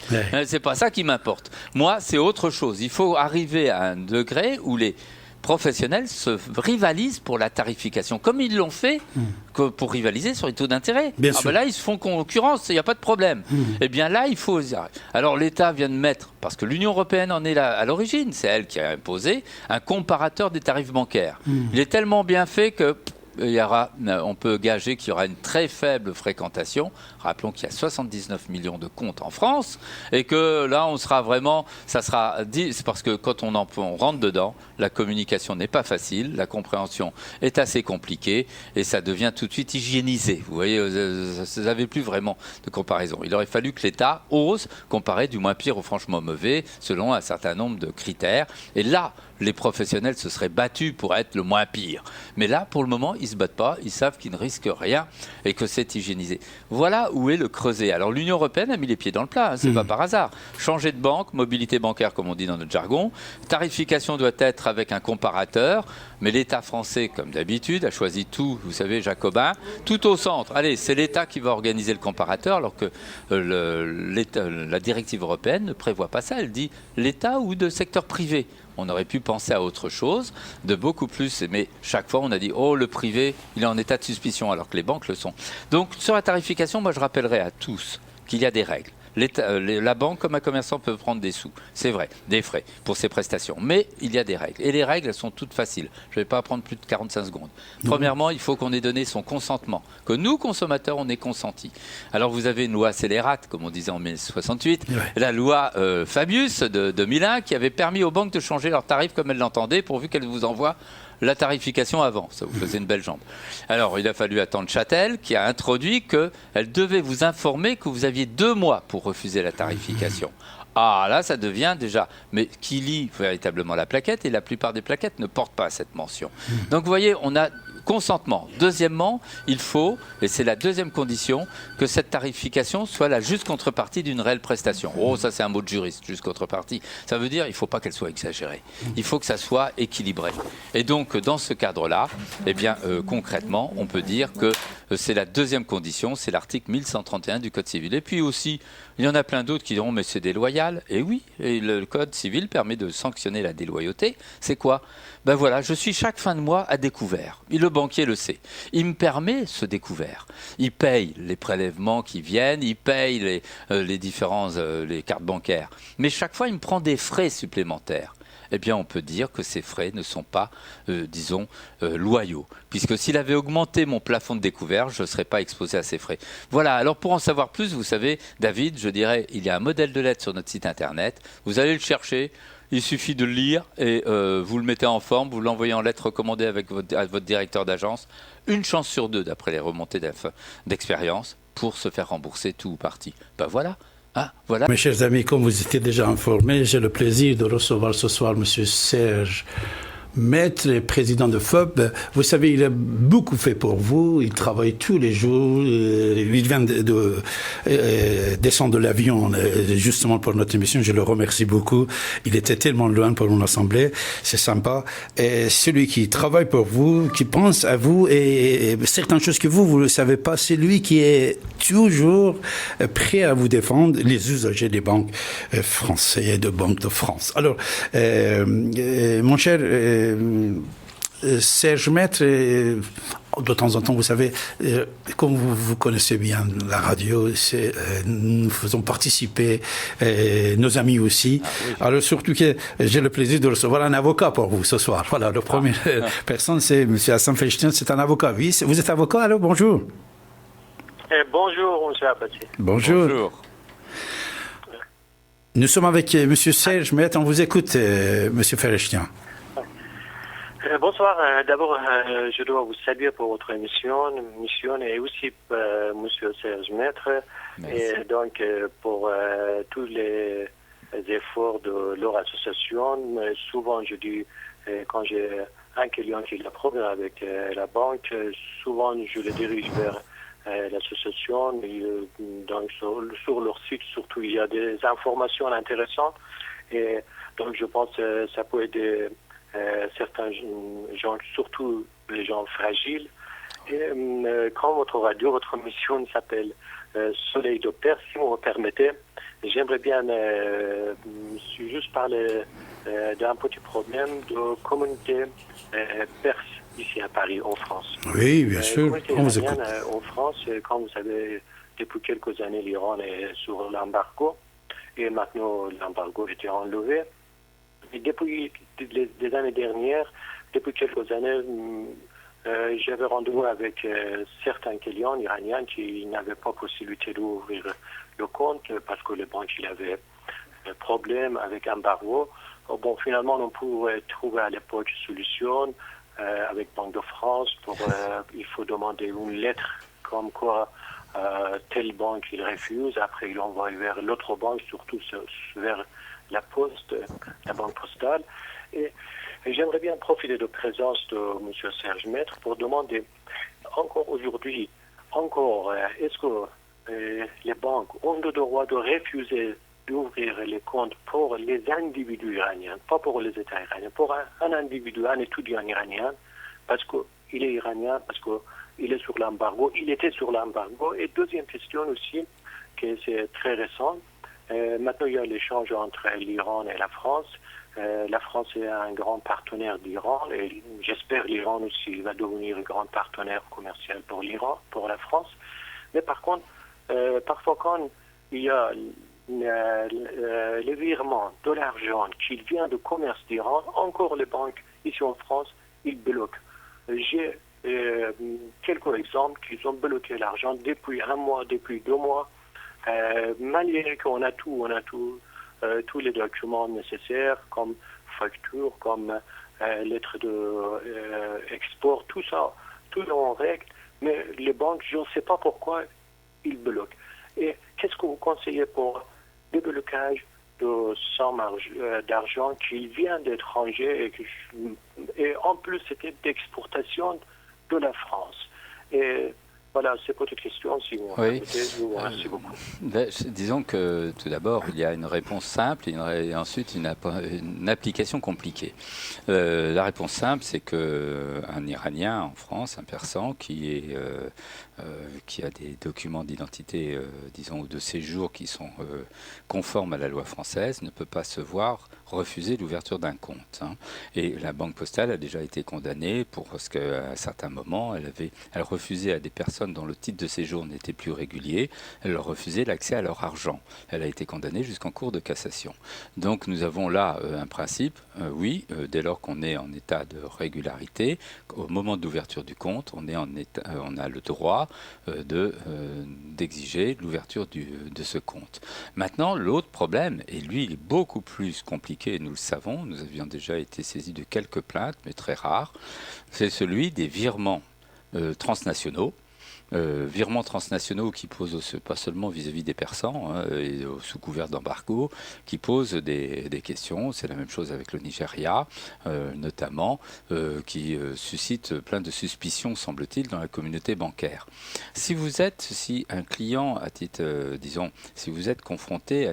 C'est pas ça qui m'importe. Moi, c'est autre chose. Il faut arriver à un degré où les professionnels se rivalisent pour la tarification, comme ils l'ont fait pour rivaliser sur les taux d'intérêt. Là, ils se font concurrence, il n'y a pas de problème. Eh bien là, il faut... Alors l'État vient de mettre, parce que l'Union européenne en est là à l'origine, c'est elle qui a imposé un comparateur des tarifs bancaires. Il est tellement bien fait que... on peut gager qu'il y aura une très faible fréquentation. Rappelons qu'il y a 79 millions de comptes en France et que là, c'est parce que quand on rentre dedans, la communication n'est pas facile, la compréhension est assez compliquée et ça devient tout de suite hygiénisé. Vous voyez, vous n'avez plus vraiment de comparaison. Il aurait fallu que l'État ose comparer du moins pire au franchement mauvais selon un certain nombre de critères. Et là, les professionnels se seraient battus pour être le moins pire. Mais là, pour le moment, ils ne se battent pas, ils savent qu'ils ne risquent rien et que c'est hygiénisé. Voilà où est le creuset. Alors l'Union européenne a mis les pieds dans le plat, c'est pas par hasard. Changer de banque, mobilité bancaire comme on dit dans notre jargon, tarification doit être avec un comparateur, mais l'État français, comme d'habitude, a choisi tout, vous savez, jacobin, tout au centre. Allez, c'est l'État qui va organiser le comparateur, alors que la directive européenne ne prévoit pas ça. Elle dit l'État ou de secteur privé. On aurait pu penser à autre chose, de beaucoup plus, mais chaque fois on a dit « Oh, le privé, il est en état de suspicion », alors que les banques le sont. Donc sur la tarification, moi je rappellerai à tous qu'il y a des règles. La banque, comme un commerçant, peut prendre des sous. C'est vrai, des frais pour ses prestations. Mais il y a des règles. Et les règles, elles sont toutes faciles. Je ne vais pas prendre plus de 45 secondes. Premièrement, il faut qu'on ait donné son consentement. Que nous, consommateurs, on ait consenti. Alors, vous avez une loi scélérate, comme on disait en 1968, la loi Fabius de 2001, qui avait permis aux banques de changer leurs tarifs comme elles l'entendaient, pourvu qu'elles vous envoient la tarification avant. Ça vous faisait une belle jambe. Alors, il a fallu attendre Châtel, qui a introduit qu'elle devait vous informer que vous aviez 2 mois pour refuser la tarification. Ah, là, ça devient déjà... Mais qui lit véritablement la plaquette, et la plupart des plaquettes ne portent pas cette mention. Donc, vous voyez, on a consentement. Deuxièmement, il faut, et c'est la deuxième condition, que cette tarification soit la juste contrepartie d'une réelle prestation. Oh, ça c'est un mot de juriste, juste contrepartie. Ça veut dire il ne faut pas qu'elle soit exagérée. Il faut que ça soit équilibré. Et donc, dans ce cadre-là, eh bien, concrètement, on peut dire que c'est la deuxième condition, c'est l'article 1131 du Code civil. Et puis aussi, il y en a plein d'autres qui diront mais c'est déloyal. Et oui, et le Code civil permet de sanctionner la déloyauté. C'est quoi? Ben voilà, je suis chaque fin de mois à découvert. Et le banquier le sait. Il me permet ce découvert. Il paye les prélèvements qui viennent, il paye les différents les cartes bancaires. Mais chaque fois, il me prend des frais supplémentaires. Eh bien, on peut dire que ces frais ne sont pas, disons, loyaux. Puisque s'il avait augmenté mon plafond de découvert, je ne serais pas exposé à ces frais. Voilà, alors pour en savoir plus, vous savez, David, je dirais, il y a un modèle de lettre sur notre site internet. Vous allez le chercher. Il suffit de le lire et vous le mettez en forme, vous l'envoyez en lettre recommandée à votre directeur d'agence. Une chance sur 2, d'après les remontées d'expérience, pour se faire rembourser tout ou partie. Ben voilà. Ah, voilà. Mes chers amis, comme vous étiez déjà informés, j'ai le plaisir de recevoir ce soir M. Serge Maître et président de FOB. Vous savez, il a beaucoup fait pour vous. Il travaille tous les jours. Il vient de descendre de l'avion justement pour notre émission. Je le remercie beaucoup. Il était tellement loin pour mon assemblée. C'est sympa. Et celui qui travaille pour vous, qui pense à vous et certaines choses que vous ne le savez pas, c'est lui qui est toujours prêt à vous défendre, les usagers des banques françaises et de banques de France. Alors, mon cher Serge Maître, de temps en temps, vous savez, comme vous connaissez bien la radio, nous faisons participer nos amis aussi. Ah, oui. Alors surtout que j'ai le plaisir de recevoir un avocat pour vous ce soir. Voilà, la première personne, c'est M. Hassan Felstein, c'est un avocat. Oui, vous êtes avocat, alors bonjour. Bonjour, M. Abbati. Bonjour. Bonjour. Nous sommes avec M. Serge Maître, on vous écoute, M. Felstein. Bonsoir. D'abord, je dois vous saluer pour votre émission et aussi Monsieur Serge Maître. Merci. Et donc pour tous les efforts de leur association. Souvent, je dis quand j'ai un client qui a un problème avec la banque, souvent je le dirige vers l'association. Donc sur leur site, surtout, il y a des informations intéressantes. Et donc je pense que ça peut aider certains gens, surtout les gens fragiles. Et quand votre radio, votre mission s'appelle Soleil de Perse, si vous me permettez, j'aimerais bien juste parler d'un petit problème de communauté perse ici à Paris, en France. Oui, bien sûr. On vous écoute. En France, comme vous savez, depuis quelques années, l'Iran est sur l'embargo et maintenant l'embargo a été enlevé. Et depuis les années dernières, depuis quelques années, j'avais rendez-vous avec certains clients iraniens qui n'avaient pas possibilité d'ouvrir le compte parce que les banques avaient un problème avec embargo. Bon, finalement, on pouvait trouver à l'époque une solution avec Banque de France. Il faut demander une lettre comme quoi telle banque il refuse. Après, il envoie vers l'autre banque, surtout vers la poste, la banque postale. Et j'aimerais bien profiter de la présence de M. Serge Maître pour demander, encore aujourd'hui, est-ce que les banques ont le droit de refuser d'ouvrir les comptes pour les individus iraniens, pas pour les États iraniens, pour un individu, un étudiant iranien, parce qu'il est iranien, parce qu'il est sur l'embargo, il était sur l'embargo. Et deuxième question aussi, que c'est très récent, maintenant il y a l'échange entre l'Iran et la France. La France est un grand partenaire d'Iran et j'espère l'Iran aussi va devenir un grand partenaire commercial pour l'Iran, pour la France. Mais par contre, parfois quand il y a les virements de l'argent qui vient de commerce d'Iran, encore les banques ici en France, ils bloquent. J'ai quelques exemples qui ont bloqué l'argent depuis 1 mois, depuis 2 mois, malgré qu'on a tous les documents nécessaires, comme facture, comme lettre d'export, tout ça, tout est en règle, mais les banques, je ne sais pas pourquoi, ils bloquent. Et qu'est-ce que vous conseillez pour déblocage de somme d'argent qui vient d'étrangers et en plus c'était d'exportation de la France. Et voilà, c'est pour toute question. Si vous merci beaucoup. Disons que tout d'abord, il y a une réponse simple et ensuite une application compliquée. La réponse simple, c'est qu'un Iranien en France, un Persan qui a des documents d'identité, disons, ou de séjour qui sont conformes à la loi française, ne peut pas se voir refuser l'ouverture d'un compte. Hein. Et la Banque postale a déjà été condamnée parce qu'à un certain moment, elle refusait à des personnes dont le titre de séjour n'était plus régulier, elle leur refusait l'accès à leur argent. Elle a été condamnée jusqu'en cour de cassation. Donc nous avons là un principe, dès lors qu'on est en état de régularité, au moment de l'ouverture du compte, on a le droit d'exiger l'ouverture de ce compte. Maintenant, l'autre problème, et lui il est beaucoup plus compliqué, nous le savons, nous avions déjà été saisis de quelques plaintes, mais très rares, c'est celui des virements transnationaux. Virements transnationaux qui posent pas seulement vis-à-vis des Persans, et sous couvert d'embargo, qui posent des questions. C'est la même chose avec le Nigeria, notamment, qui suscite plein de suspicions, semble-t-il, dans la communauté bancaire. Si un client, à titre, si vous êtes confronté à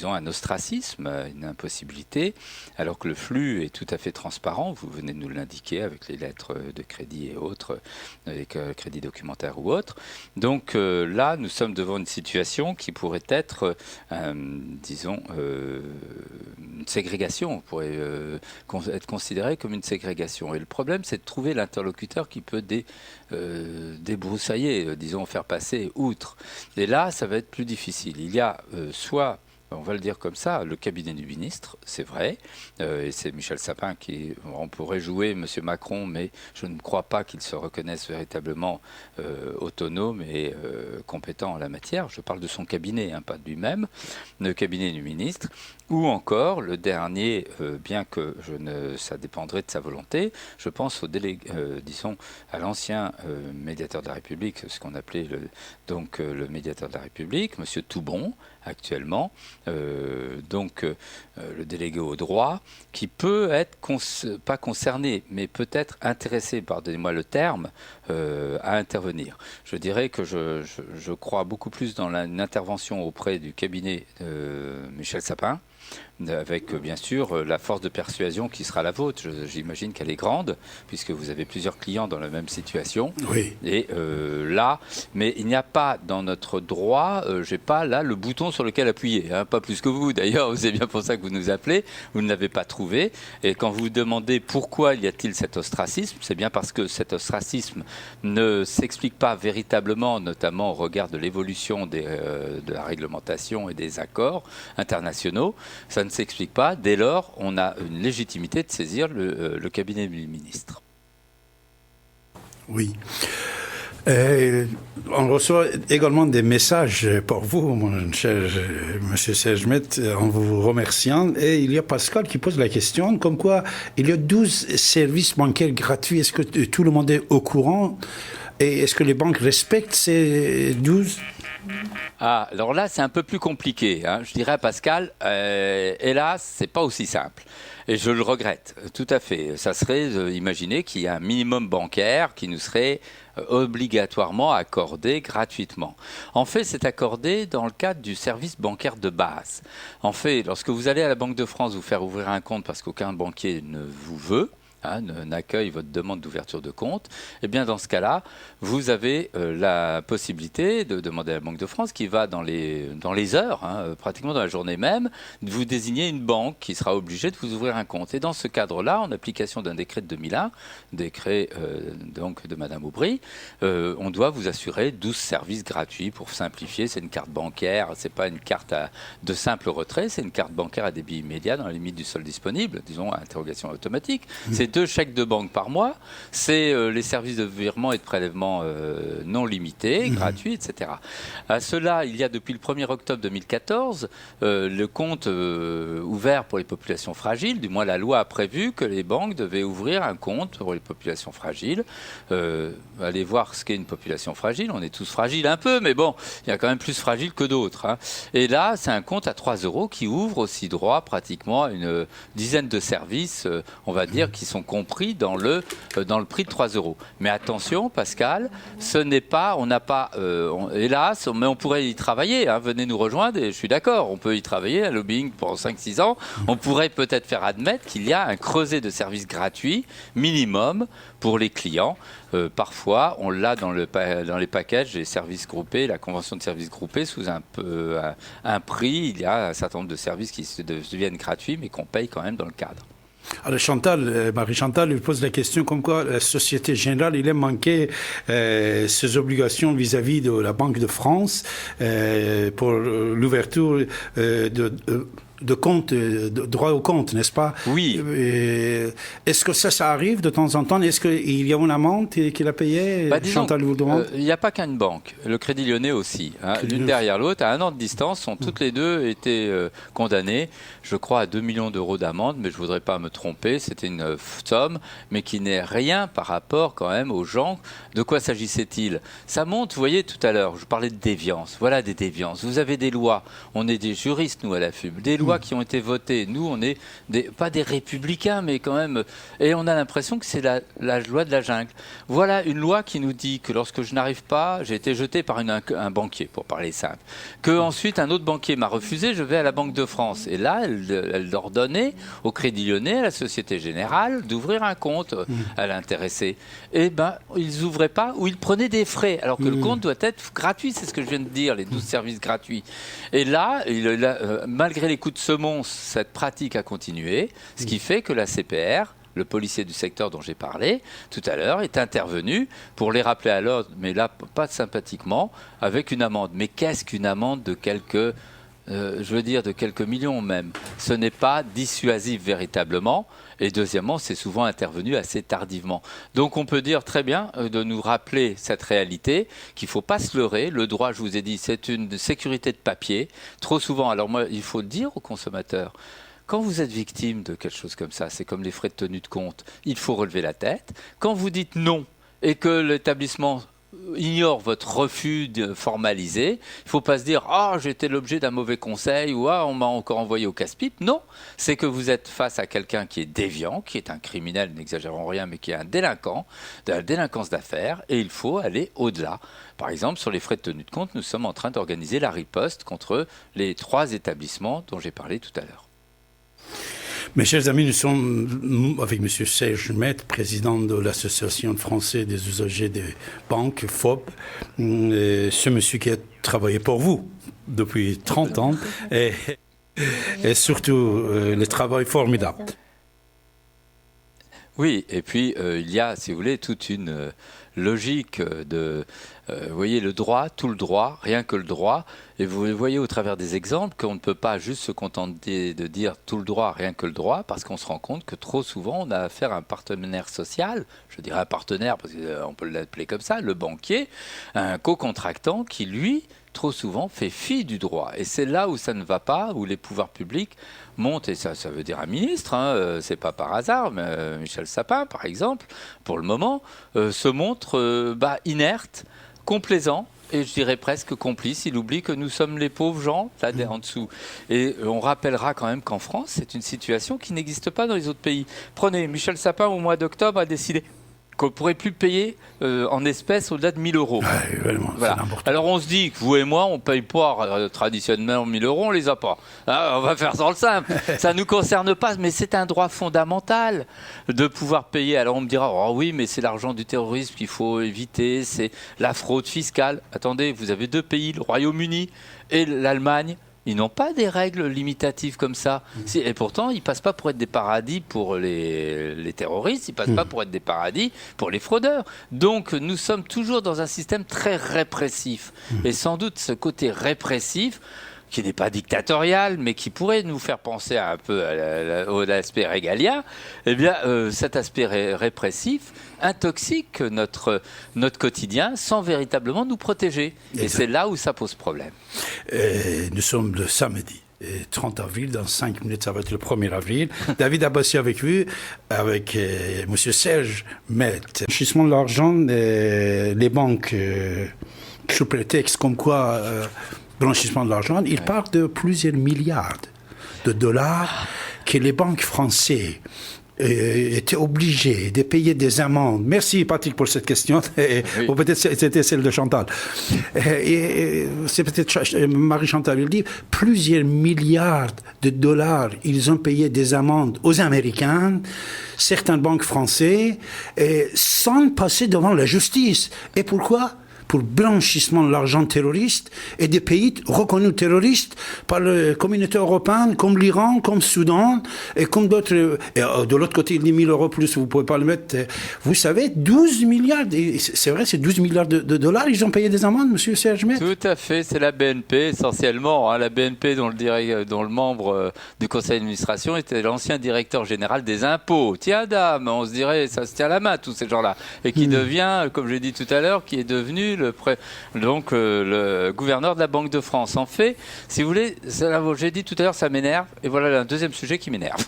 un ostracisme, une impossibilité, alors que le flux est tout à fait transparent, vous venez de nous l'indiquer avec les lettres de crédit et autres, avec crédit documentaire ou autre. Donc là, nous sommes devant une situation qui pourrait être, une ségrégation, pourrait être considérée comme une ségrégation. Et le problème, c'est de trouver l'interlocuteur qui peut débroussailler, faire passer outre. Et là, ça va être plus difficile. Il y a soit, on va le dire comme ça, le cabinet du ministre, c'est vrai, et c'est Michel Sapin on pourrait jouer M. Macron, mais je ne crois pas qu'il se reconnaisse véritablement autonome et compétent en la matière. Je parle de son cabinet, pas de lui-même, le cabinet du ministre, ou encore le dernier, bien que ça dépendrait de sa volonté, je pense à l'ancien médiateur de la République, ce qu'on appelait le médiateur de la République, M. Toubon, actuellement, le délégué au droit, qui peut être pas concerné, mais peut-être intéressé, pardonnez-moi le terme, à intervenir. Je dirais que je crois beaucoup plus dans une intervention auprès du cabinet Michel Sapin, avec bien sûr la force de persuasion qui sera la vôtre. J'imagine qu'elle est grande, puisque vous avez plusieurs clients dans la même situation. Oui. Et mais il n'y a pas dans notre droit, j'ai pas là le bouton sur lequel appuyer, pas plus que vous d'ailleurs, c'est bien pour ça que vous nous appelez, vous ne l'avez pas trouvé. Et quand vous vous demandez pourquoi y a-t-il cet ostracisme, c'est bien parce que cet ostracisme ne s'explique pas véritablement, notamment au regard de l'évolution de la réglementation et des accords internationaux. Ça ne s'explique pas. Dès lors, on a une légitimité de saisir le cabinet du ministre. Oui. On reçoit également des messages pour vous, mon cher monsieur Sergemet, en vous remerciant. Et il y a Pascal qui pose la question, comme quoi il y a 12 services bancaires gratuits. Est-ce que tout le monde est au courant? Et est-ce que les banques respectent ces 12? Alors là, c'est un peu plus compliqué. Je dirais à Pascal, hélas, c'est pas aussi simple. Et je le regrette, tout à fait. Ça serait imaginer qu'il y a un minimum bancaire qui nous serait obligatoirement accordé gratuitement. En fait, c'est accordé dans le cadre du service bancaire de base. En fait, lorsque vous allez à la Banque de France vous faire ouvrir un compte parce qu'aucun banquier ne vous veut, n'accueille votre demande d'ouverture de compte, eh bien dans ce cas-là, vous avez la possibilité de demander à la Banque de France, qui va dans les heures, pratiquement dans la journée même, de vous désigner une banque qui sera obligée de vous ouvrir un compte. Et dans ce cadre-là, en application d'un décret de 2001, décret donc de Madame Aubry, on doit vous assurer 12 services gratuits. Pour simplifier, c'est une carte bancaire, c'est pas une carte de simple retrait, c'est une carte bancaire à débit immédiat dans la limite du solde disponible, disons à interrogation automatique. C'est 2 chèques de banque par mois, c'est les services de virement et de prélèvement non limités, gratuits, etc. À cela, il y a depuis le 1er octobre 2014 le compte ouvert pour les populations fragiles. Du moins, la loi a prévu que les banques devaient ouvrir un compte pour les populations fragiles. Allez voir ce qu'est une population fragile. On est tous fragiles un peu, mais bon, il y a quand même plus fragile que d'autres. Et là, c'est un compte à 3 € qui ouvre aussi droit pratiquement à une dizaine de services, on va dire, qui sont compris dans le prix de 3 €. Mais attention, Pascal, ce n'est pas, on n'a pas, hélas, mais on pourrait y travailler. Venez nous rejoindre et je suis d'accord, on peut y travailler, un lobbying pendant 5-6 ans. On pourrait peut-être faire admettre qu'il y a un creuset de services gratuits minimum pour les clients. Parfois, on l'a dans les packages des services groupés, la convention de services groupés, sous un prix. Il y a un certain nombre de services qui deviennent gratuits, mais qu'on paye quand même dans le cadre. Alors Marie-Chantal lui pose la question comme quoi la Société Générale, il a manqué ses obligations vis-à-vis de la Banque de France pour l'ouverture de compte, de droit au compte, n'est-ce pas? Oui. Est-ce que ça arrive de temps en temps? Est-ce qu'il y a une amende qu'il a payée? Chantal vous demande. Il n'y a pas qu'une banque. Le Crédit Lyonnais aussi. L'une derrière l'autre, à 1 an de distance, ont toutes les deux été condamnées, je crois, à 2 millions d'euros d'amende, mais je ne voudrais pas me tromper. C'était une somme, mais qui n'est rien par rapport quand même aux gens. De quoi s'agissait-il? Ça monte, vous voyez, tout à l'heure, je parlais de déviance. Voilà des déviances. Vous avez des lois. On est des juristes, nous, à la FUB. Des lois qui ont été votées. Nous, on est pas des républicains, mais quand même... Et on a l'impression que c'est la loi de la jungle. Voilà une loi qui nous dit que lorsque je n'arrive pas, j'ai été jeté par un banquier, pour parler simple. Que ensuite, un autre banquier m'a refusé, je vais à la Banque de France. Et là, elle ordonnait au Crédit Lyonnais, à la Société Générale, d'ouvrir un compte à l'intéressé. Eh bien, ils n'ouvraient pas ou ils prenaient des frais, alors que le compte doit être gratuit. C'est ce que je viens de dire, les 12 services gratuits. Et là, malgré les coups de semonce, cette pratique a continué, ce qui fait que la CPR, le policier du secteur dont j'ai parlé tout à l'heure, est intervenu pour les rappeler à l'ordre, mais là, pas sympathiquement, avec une amende. Mais qu'est-ce qu'une amende de quelques millions même? Ce n'est pas dissuasif véritablement. Et deuxièmement, c'est souvent intervenu assez tardivement. Donc on peut dire très bien de nous rappeler cette réalité, qu'il ne faut pas se leurrer. Le droit, je vous ai dit, c'est une sécurité de papier. Trop souvent, alors moi, il faut le dire aux consommateurs, quand vous êtes victime de quelque chose comme ça, c'est comme les frais de tenue de compte, il faut relever la tête. Quand vous dites non et que l'établissement ignore votre refus de formaliser, il ne faut pas se dire « Ah, j'étais l'objet d'un mauvais conseil » ou « Ah, on m'a encore envoyé au casse-pipe ». Non, c'est que vous êtes face à quelqu'un qui est déviant, qui est un criminel, n'exagérons rien, mais qui est un délinquant, de la délinquance d'affaires, et il faut aller au-delà. Par exemple, sur les frais de tenue de compte, nous sommes en train d'organiser la riposte contre les 3 établissements dont j'ai parlé tout à l'heure. Mes chers amis, nous sommes avec M. Serge Maître, président de l'Association française des usagers des banques, FOB. Ce monsieur qui a travaillé pour vous depuis 30 ans et surtout le travail formidable. Oui, et puis il y a, si vous voulez, toute une logique de... vous voyez, le droit, tout le droit, rien que le droit. Et vous voyez au travers des exemples qu'on ne peut pas juste se contenter de dire tout le droit, rien que le droit, parce qu'on se rend compte que trop souvent, on a affaire à un partenaire social, je dirais un partenaire, parce qu'on peut l'appeler comme ça, le banquier, un co-contractant qui, lui, trop souvent, fait fi du droit. Et c'est là où ça ne va pas, où les pouvoirs publics montent, et ça veut dire un ministre, c'est pas par hasard, mais Michel Sapin, par exemple, pour le moment, se montre inerte, complaisant, et je dirais presque complice. Il oublie que nous sommes les pauvres gens là en dessous. Et on rappellera quand même qu'en France, c'est une situation qui n'existe pas dans les autres pays. Prenez, Michel Sapin, au mois d'octobre, a décidé qu'on ne pourrait plus payer en espèces au-delà de 1 000 €. Ouais, vraiment, Voilà. Alors on se dit que vous et moi, on ne paye pas traditionnellement 1 000 €, on ne les a pas. Ah, on va faire sans le simple. Ça ne nous concerne pas, mais c'est un droit fondamental de pouvoir payer. Alors on me dira, oh oui, mais c'est l'argent du terrorisme qu'il faut éviter, c'est la fraude fiscale. Attendez, vous avez 2 pays, le Royaume-Uni et l'Allemagne. Ils n'ont pas des règles limitatives comme ça. Et pourtant, ils ne passent pas pour être des paradis pour les terroristes, ils ne passent pas pour être des paradis pour les fraudeurs. Donc, nous sommes toujours dans un système très répressif. Et sans doute, ce côté répressif, qui n'est pas dictatorial, mais qui pourrait nous faire penser un peu à l'aspect régalien, eh bien, cet aspect répressif intoxique notre quotidien sans véritablement nous protéger. Et c'est là où ça pose problème. Nous sommes le samedi. 30 avril, dans 5 minutes, ça va être le 1er avril. David Abbassi avec vous, avec M. Serge Met. Blanchissement de l'argent, les banques, sous prétexte comme quoi... blanchissement de l'argent, il parle de plusieurs milliards de dollars que les banques françaises étaient obligées de payer des amendes. Merci Patrick pour cette question. Ou peut-être c'était celle de Chantal. Et c'est peut-être Marie-Chantal il dit, plusieurs milliards de dollars, ils ont payé des amendes aux Américains, certaines banques françaises, sans passer devant la justice. Et pourquoi ? Pour blanchissement de l'argent terroriste et des pays reconnus terroristes par la communauté européenne, comme l'Iran, comme Soudan, et comme d'autres. Et de l'autre côté, il dit 1 000 € plus, vous ne pouvez pas le mettre. Vous savez, 12 milliards, c'est vrai, c'est 12 milliards de dollars, ils ont payé des amendes, monsieur Serge Met. Tout à fait, c'est la BNP, essentiellement. Hein, la BNP, dont le membre du conseil d'administration était l'ancien directeur général des impôts. Tiens, dame, on se dirait, ça se tient à la main, tous ces gens-là. Et qui devient, comme je l'ai dit tout à l'heure, qui est devenu le gouverneur de la Banque de France. En fait, si vous voulez, j'ai dit tout à l'heure, ça m'énerve, et voilà un deuxième sujet qui m'énerve.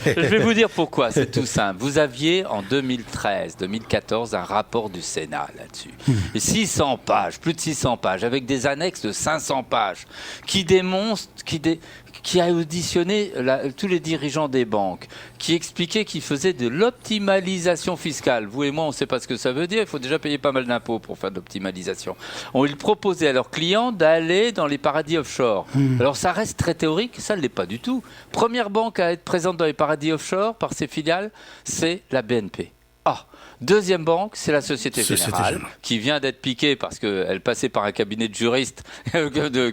Je vais vous dire pourquoi, c'est tout simple. Vous aviez en 2013-2014 un rapport du Sénat là-dessus. Et 600 pages, plus de 600 pages, avec des annexes de 500 pages, qui démontrent, qui a auditionné tous les dirigeants des banques, qui expliquait qu'ils faisaient de l'optimalisation fiscale. Vous et moi, on ne sait pas ce que ça veut dire. Il faut déjà payer pas mal d'impôts pour faire de l'optimalisation. Ils proposaient à leurs clients d'aller dans les paradis offshore. Alors ça reste très théorique, ça ne l'est pas du tout. Première banque à être présente dans les paradis offshore par ses filiales, c'est la BNP. Deuxième banque, c'est la Société Générale, qui vient d'être piquée parce qu'elle passait par un cabinet de juristes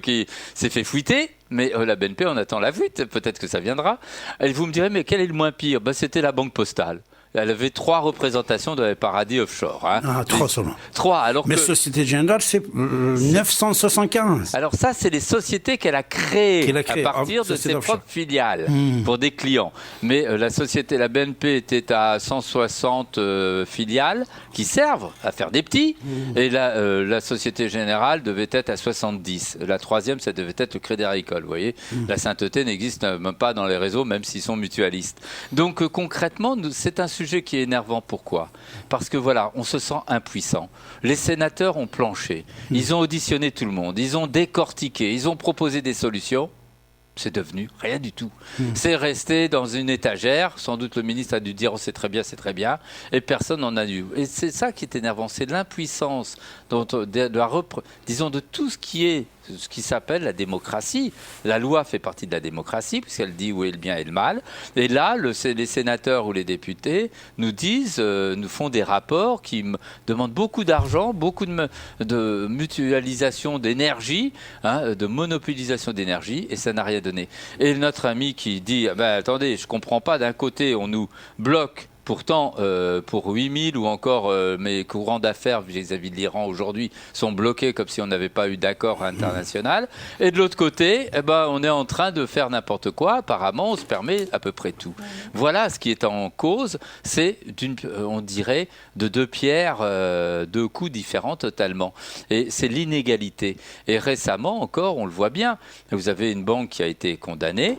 qui s'est fait fouetter. Mais la BNP, on attend la fuite, peut-être que ça viendra. Et vous me direz, mais quel est le moins pire ? C'était la Banque Postale. Elle avait 3 représentations dans les paradis offshore. Hein. 3 seulement. 3, alors mais que... Société Générale, c'est 975. Alors ça, c'est les sociétés qu'elle a créées à partir de ses propres filiales pour des clients. Mais la BNP était à 160 filiales qui servent à faire des petits. Et la Société Générale devait être à 70. La troisième, ça devait être le Crédit Agricole. Vous voyez, la sainteté n'existe même pas dans les réseaux, même s'ils sont mutualistes. Donc concrètement, c'est un sujet qui est énervant. Pourquoi ? Parce que voilà, on se sent impuissant. Les sénateurs ont planché. Ils ont auditionné tout le monde. Ils ont décortiqué. Ils ont proposé des solutions. C'est devenu rien du tout. C'est resté dans une étagère. Sans doute le ministre a dû dire oh, c'est très bien, et personne n'en a eu. Et c'est ça qui est énervant, c'est de l'impuissance, disons de tout ce qui s'appelle la démocratie. La loi fait partie de la démocratie puisqu'elle dit où est le bien et le mal. Et là, les sénateurs ou les députés nous disent, nous font des rapports qui demandent beaucoup d'argent, beaucoup de mutualisation d'énergie, de monopolisation d'énergie, et ça n'a rien donné. Et notre ami qui dit attendez, je comprends pas, d'un côté on nous bloque. Pourtant, pour 8 000 ou encore mes courants d'affaires vis-à-vis de l'Iran aujourd'hui sont bloqués comme si on n'avait pas eu d'accord international. Et de l'autre côté, on est en train de faire n'importe quoi. Apparemment, on se permet à peu près tout. Voilà ce qui est en cause. C'est, on dirait, de 2 pierres, 2 coups différents totalement. Et c'est l'inégalité. Et récemment encore, on le voit bien. Vous avez une banque qui a été condamnée.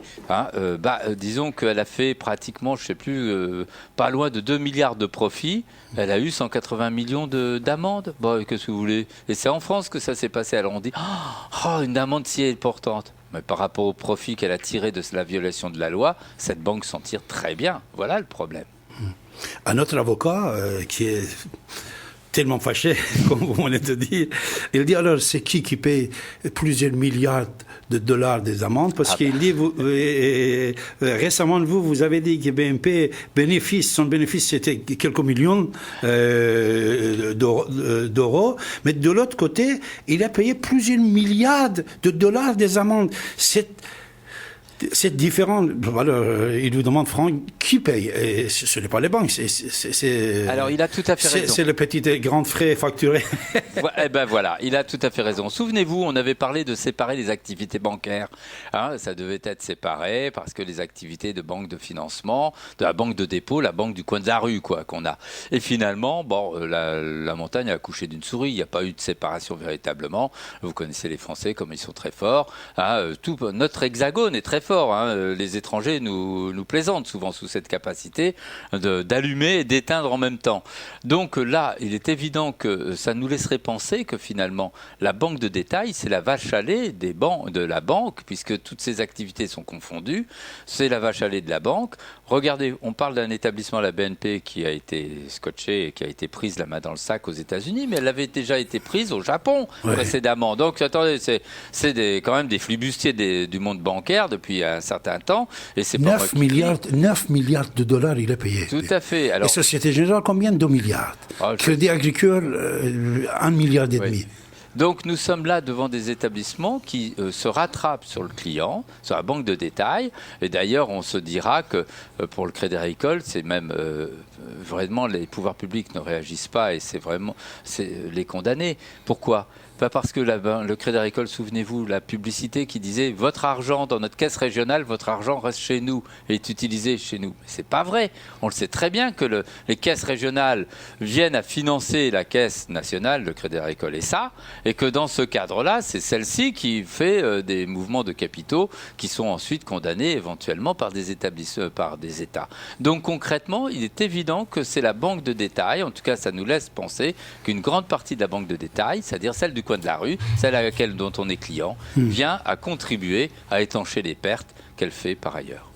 Disons qu'elle a fait pratiquement, je ne sais plus, pas loin de 2 milliards de profits, elle a eu 180 millions d'amendes. Qu'est-ce que vous voulez ? Et c'est en France que ça s'est passé. Alors on dit, une amende si importante. Mais par rapport au profit qu'elle a tiré de la violation de la loi, cette banque s'en tire très bien. Voilà le problème. Un autre avocat qui est tellement fâché, comme vous venez de dire, il dit alors c'est qui paye plusieurs milliards de dollars des amendes, parce qu'il dit, récemment vous avez dit que BNP, son bénéfice c'était quelques millions d'euros, mais de l'autre côté, il a payé plusieurs milliards de dollars des amendes. C'est différent. Alors, il vous demande, Franck, qui paye? Et ce n'est pas les banques. Alors, il a tout à fait raison. C'est le petit et grand frais facturés. Eh ben voilà, il a tout à fait raison. Souvenez-vous, on avait parlé de séparer les activités bancaires. Ça devait être séparé parce que les activités de banque de financement, de la banque de dépôt, la banque du coin de la rue, qu'on a. Et finalement, la montagne a accouché d'une souris. Il n'y a pas eu de séparation véritablement. Vous connaissez les Français comme ils sont très forts. Notre hexagone est très fort. Les étrangers nous plaisantent souvent sous cette capacité d'allumer et d'éteindre en même temps. Donc là, il est évident que ça nous laisserait penser que finalement, la banque de détail, c'est la vache à lait de la banque, puisque toutes ces activités sont confondues. C'est la vache à lait de la banque. Regardez, on parle d'un établissement, la BNP, qui a été scotché et qui a été prise la main dans le sac aux États-Unis, mais elle avait déjà été prise au Japon précédemment. Donc, attendez, c'est quand même des flibustiers du monde bancaire depuis un certain temps. Et c'est 9 milliards de dollars, il a payé. Tout à fait. Alors, et Société Générale, combien? 2 milliards. Crédit Agricole, 1,5 milliard. Donc nous sommes là devant des établissements qui se rattrapent sur le client, sur la banque de détail. Et d'ailleurs, on se dira que pour le Crédit Agricole, c'est même vraiment les pouvoirs publics ne réagissent pas et c'est les condamner. Pourquoi ? Pas parce que le Crédit Agricole, souvenez-vous, la publicité qui disait « Votre argent dans notre caisse régionale, votre argent reste chez nous et est utilisé chez nous ». C'est pas vrai. On le sait très bien que les caisses régionales viennent à financer la caisse nationale, le Crédit Agricole et ça, et que dans ce cadre-là, c'est celle-ci qui fait des mouvements de capitaux qui sont ensuite condamnés éventuellement par des États. Donc concrètement, il est évident que c'est la banque de détail, en tout cas ça nous laisse penser qu'une grande partie de la banque de détail, c'est-à-dire celle du coin de la rue, celle dont on est client, vient à contribuer à étancher les pertes qu'elle fait par ailleurs.